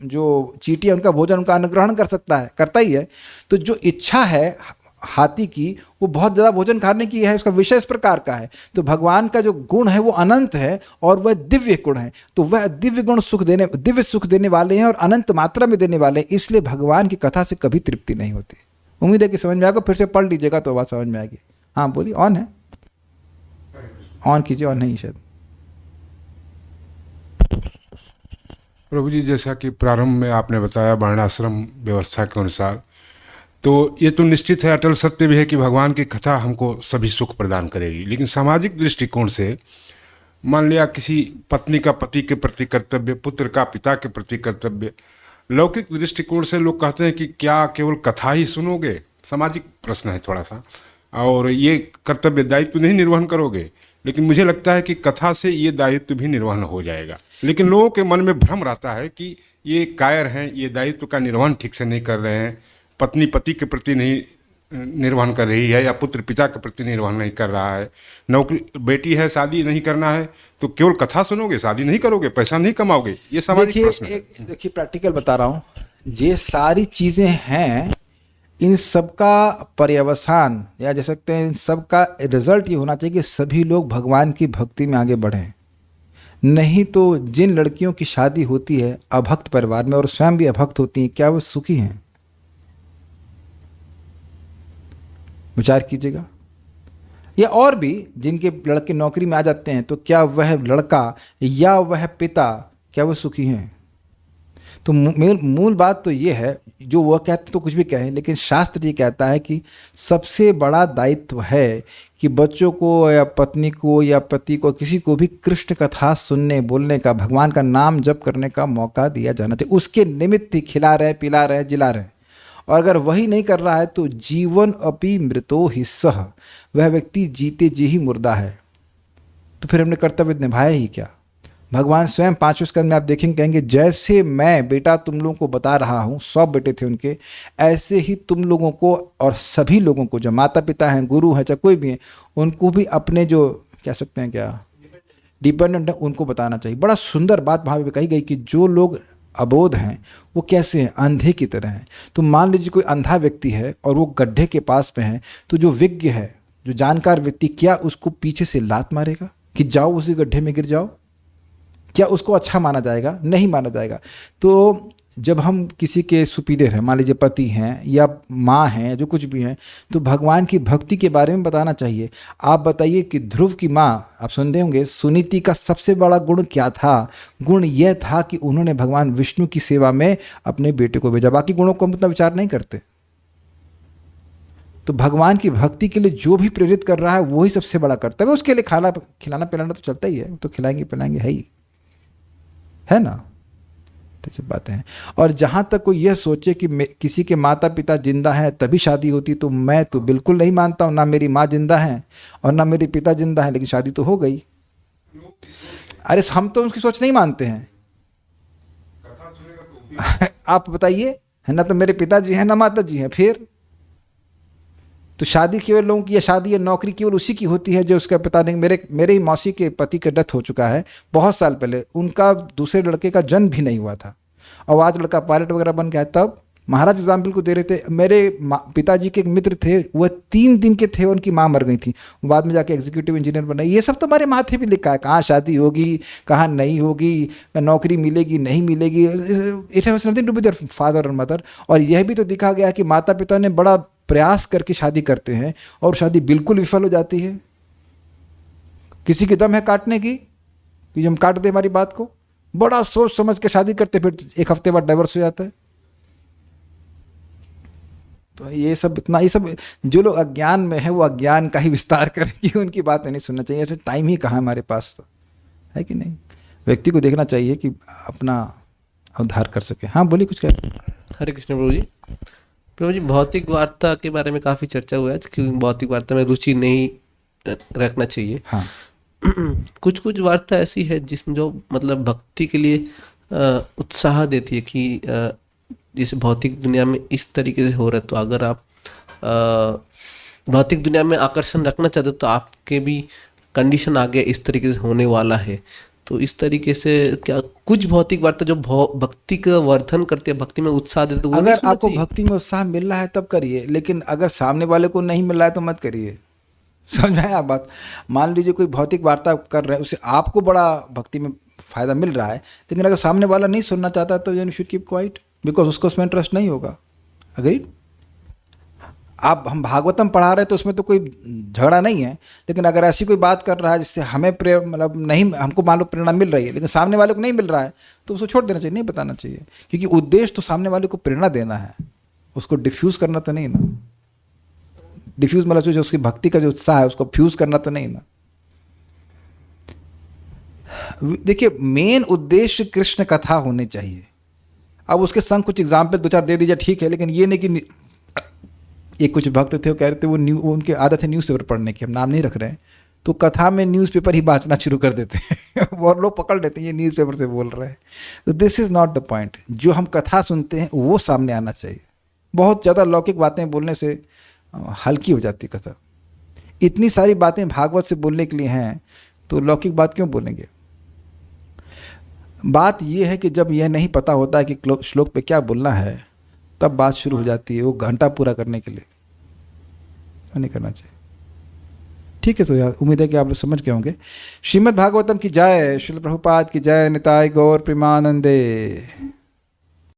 जो चींटी है उनका भोजन, उनका अनुग्रहण कर सकता है, करता ही है। तो जो इच्छा है हाथी की वो बहुत ज़्यादा भोजन खाने की है, उसका विषय इस प्रकार का है। तो भगवान का जो गुण है वो अनंत है और वह दिव्य गुण है। तो वह दिव्य सुख देने वाले हैं और अनंत मात्रा में देने वाले हैं, इसलिए भगवान की कथा से कभी तृप्ति नहीं होती। उम्मीद है कि समझ में आएगा। फिर से पढ़ लीजिएगा तो बात समझ में आएगी। हाँ बोलिए। ऑन है? ऑन कीजिए। ऑन नहीं शायद। प्रभु जी, जैसा कि प्रारंभ में आपने बताया वर्णाश्रम व्यवस्था के अनुसार तो ये तो निश्चित है, अटल सत्य भी है कि भगवान की कथा हमको सभी सुख प्रदान करेगी। लेकिन सामाजिक दृष्टिकोण से मान लिया किसी पत्नी का पति के प्रति कर्तव्य, पुत्र का पिता के प्रति कर्तव्य, लौकिक दृष्टिकोण से लोग कहते हैं कि क्या केवल कथा ही सुनोगे, सामाजिक प्रश्न है थोड़ा सा, और ये कर्तव्य दायित्व नहीं निर्वहन करोगे। लेकिन मुझे लगता है कि कथा से ये दायित्व भी निर्वहन हो जाएगा। लेकिन लोगों के मन में भ्रम रहता है कि ये कायर हैं, ये दायित्व का निर्वहन ठीक से नहीं कर रहे हैं, पत्नी पति के प्रति नहीं निर्वहन कर रही है, या पुत्र पिता के प्रति निर्वहन नहीं कर रहा है, नौकरी बेटी है शादी नहीं करना है, तो केवल कथा सुनोगे, शादी नहीं करोगे, पैसा नहीं कमाओगे, ये सामाजिक प्रश्न है। देखिए प्रैक्टिकल बता रहा हूँ, ये सारी चीजें हैं, इन सब का पर्यवसान या कह सकते हैं इन सब का रिजल्ट ये होना चाहिए कि सभी लोग भगवान की भक्ति में आगे बढ़ें। नहीं तो जिन लड़कियों की शादी होती है अभक्त परिवार में और स्वयं भी अभक्त होती हैं, क्या वो सुखी हैं? विचार कीजिएगा। या और भी जिनके लड़के नौकरी में आ जाते हैं, तो क्या वह लड़का या वह पिता क्या वो सुखी हैं? तो मूल बात तो ये है, जो वह कहते तो कुछ भी कहें, लेकिन शास्त्र जी कहता है कि सबसे बड़ा दायित्व है कि बच्चों को या पत्नी को या पति को किसी को भी कृष्ण कथा सुनने बोलने का, भगवान का नाम जप करने का मौका दिया जाना चाहिए। उसके निमित्त ही खिला रहे, पिला रहे, जिला रहे। और अगर वही नहीं कर रहा है तो जीवन अपि मृतो ही सह, वह व्यक्ति जीते जी ही मुर्दा है। तो फिर हमने कर्तव्य निभाया ही क्या? भगवान स्वयं 5वें स्कंद में आप देखेंगे, कहेंगे जैसे मैं बेटा तुम लोगों को बता रहा हूँ, 100 बेटे थे उनके, ऐसे ही तुम लोगों को और सभी लोगों को, जो माता पिता हैं, गुरु हैं, चाहे कोई भी हैं, उनको भी अपने जो कह सकते हैं क्या डिपेंडेंट है उनको बताना चाहिए। बड़ा सुंदर बात वहाँ पे कही गई कि जो लोग अबोध हैं वो कैसे हैं? अंधे की तरह हैं। तो मान लीजिए कोई अंधा व्यक्ति है और वो गड्ढे के पास में है, तो जो विज्ञ है, जो जानकार व्यक्ति, क्या उसको पीछे से लात मारेगा कि जाओ उसी गड्ढे में गिर जाओ? क्या उसको अच्छा माना जाएगा? नहीं माना जाएगा। तो जब हम किसी के सुपीरियर हैं, मान लीजिए पति हैं या माँ हैं, जो कुछ भी हैं, तो भगवान की भक्ति के बारे में बताना चाहिए। आप बताइए कि ध्रुव की माँ, आप सुनते होंगे, सुनीति का सबसे बड़ा गुण क्या था? गुण यह था कि उन्होंने भगवान विष्णु की सेवा में अपने बेटे को भेजा। बाकी गुणों को हम उतना विचार नहीं करते। तो भगवान की भक्ति के लिए जो भी प्रेरित कर रहा है वही सबसे बड़ा कर्तव्य है। उसके लिए खाना खिलाना पिलाना तो चलता ही है, तो खिलाएंगे पिलाएंगे है ना? तो सब बातें हैं। और जहाँ तक कोई यह सोचे कि किसी के माता पिता जिंदा हैं तभी शादी होती, तो मैं तो बिल्कुल नहीं मानता हूँ। ना मेरी माँ जिंदा है और ना मेरे पिता जिंदा है, लेकिन शादी तो हो गई। अरे हम तो उसकी सोच नहीं मानते हैं। आप बताइए, है ना? तो मेरे पिताजी हैं ना माता जी हैं, फिर तो शादी केवल लोगों की, या शादी या नौकरी केवल उसी की होती है जो उसका पिता नहीं। मेरे ही मौसी के पति का डेथ हो चुका है बहुत साल पहले, उनका दूसरे लड़के का जन्म भी नहीं हुआ था, और आज लड़का पायलट वगैरह बन गया है। तब महाराज एग्जाम्पल को दे रहे थे। मेरे पिताजी के एक मित्र थे, वह 3 दिन के थे, उनकी माँ मर गई थी, बाद में जाके एग्जीक्यूटिव इंजीनियर बने। ये सब तो हमारे माथे भी लिखा है, कहाँ शादी होगी, कहाँ नहीं होगी, नौकरी मिलेगी नहीं मिलेगी। It has nothing to do with their father और मदर। और यह भी तो दिखा गया कि माता पिता ने बड़ा प्रयास करके शादी करते हैं और शादी बिल्कुल विफल हो जाती है। किसी की दम है काटने की कि हम काट दें हमारी बात को, बड़ा सोच समझ के शादी करते, फिर 1 हफ्ते बाद डाइवर्स हो जाता है। तो ये सब जो लोग अज्ञान में है वो अज्ञान का ही विस्तार करें कि उनकी बातें नहीं सुनना चाहिए। तो टाइम ही कहाँ हमारे पास, तो है कि नहीं? व्यक्ति को देखना चाहिए कि अपना उद्धार कर सके। हाँ बोलिए, कुछ कह। हरे कृष्ण प्रभु जी, भौतिक वार्ता के बारे में काफ़ी चर्चा हुआ है कि भौतिक वार्ता में रुचि नहीं रखना चाहिए। हाँ। कुछ कुछ वार्ता ऐसी है जिसमें जो मतलब भक्ति के लिए उत्साह देती है कि जैसे भौतिक दुनिया में इस तरीके से हो रहा है, तो अगर आप भौतिक दुनिया में आकर्षण रखना चाहते हो तो आपके भी कंडीशन आगे इस तरीके से होने वाला है। तो इस तरीके से क्या कुछ भौतिक वार्ता जो भक्ति का वर्धन करती है, भक्ति में उत्साह देते, अगर आपको भक्ति में उत्साह मिल रहा है तब करिए, लेकिन अगर सामने वाले को नहीं मिल रहा है तो मत करिए। समझ में आया आप बात? मान लीजिए कोई भौतिक वार्ता कर रहे हैं, उससे आपको बड़ा भक्ति में फायदा मिल रहा है, लेकिन अगर सामने वाला नहीं सुनना चाहता तो you should keep quiet, because उसको उसमें इंटरेस्ट नहीं होगा। अग्री? आप हम भागवतम पढ़ा रहे हैं तो उसमें तो कोई झगड़ा नहीं है, लेकिन अगर ऐसी कोई बात कर रहा है जिससे हमें मतलब नहीं, हमको मान लो प्रेरणा मिल रही है लेकिन सामने वाले को नहीं मिल रहा है, तो उसको छोड़ देना चाहिए, नहीं बताना चाहिए। क्योंकि उद्देश्य तो सामने वाले को प्रेरणा देना है, उसको डिफ्यूज़ करना तो नहीं ना। डिफ्यूज़ मतलब जो उसकी भक्ति का जो उत्साह है उसको फ्यूज़ करना तो नहीं ना। देखिए, मेन उद्देश्य कृष्ण कथा होनी चाहिए। अब उसके संग कुछ एग्जाम्पल दो चार दे दीजिए, ठीक है, लेकिन ये नहीं कि एक कुछ भक्त थे वो कह रहे थे वो उनकी आदत है न्यूज़पेपर पढ़ने की, हम नाम नहीं रख रहे हैं, तो कथा में न्यूज़पेपर ही बाँचना शुरू कर देते हैं और लोग पकड़ लेते हैं ये न्यूज़पेपर से बोल रहे हैं। तो this is not the point. जो हम कथा सुनते हैं वो सामने आना चाहिए। बहुत ज़्यादा लौकिक बातें बोलने से हल्की हो जाती कथा। इतनी सारी बातें भागवत से बोलने के लिए हैं तो लौकिक बात क्यों बोलेंगे। बात यह है कि जब यह नहीं पता होता है कि श्लोक पे क्या बोलना है, तब बात शुरू हो जाती है वो घंटा पूरा करने के लिए। नहीं करना चाहिए। ठीक है, सो यार उम्मीद है कि आप लोग समझ गए होंगे। श्रीमद् भागवतम की जय, श्रील प्रभुपाद की जय, निताय गौर प्रेमानंदे।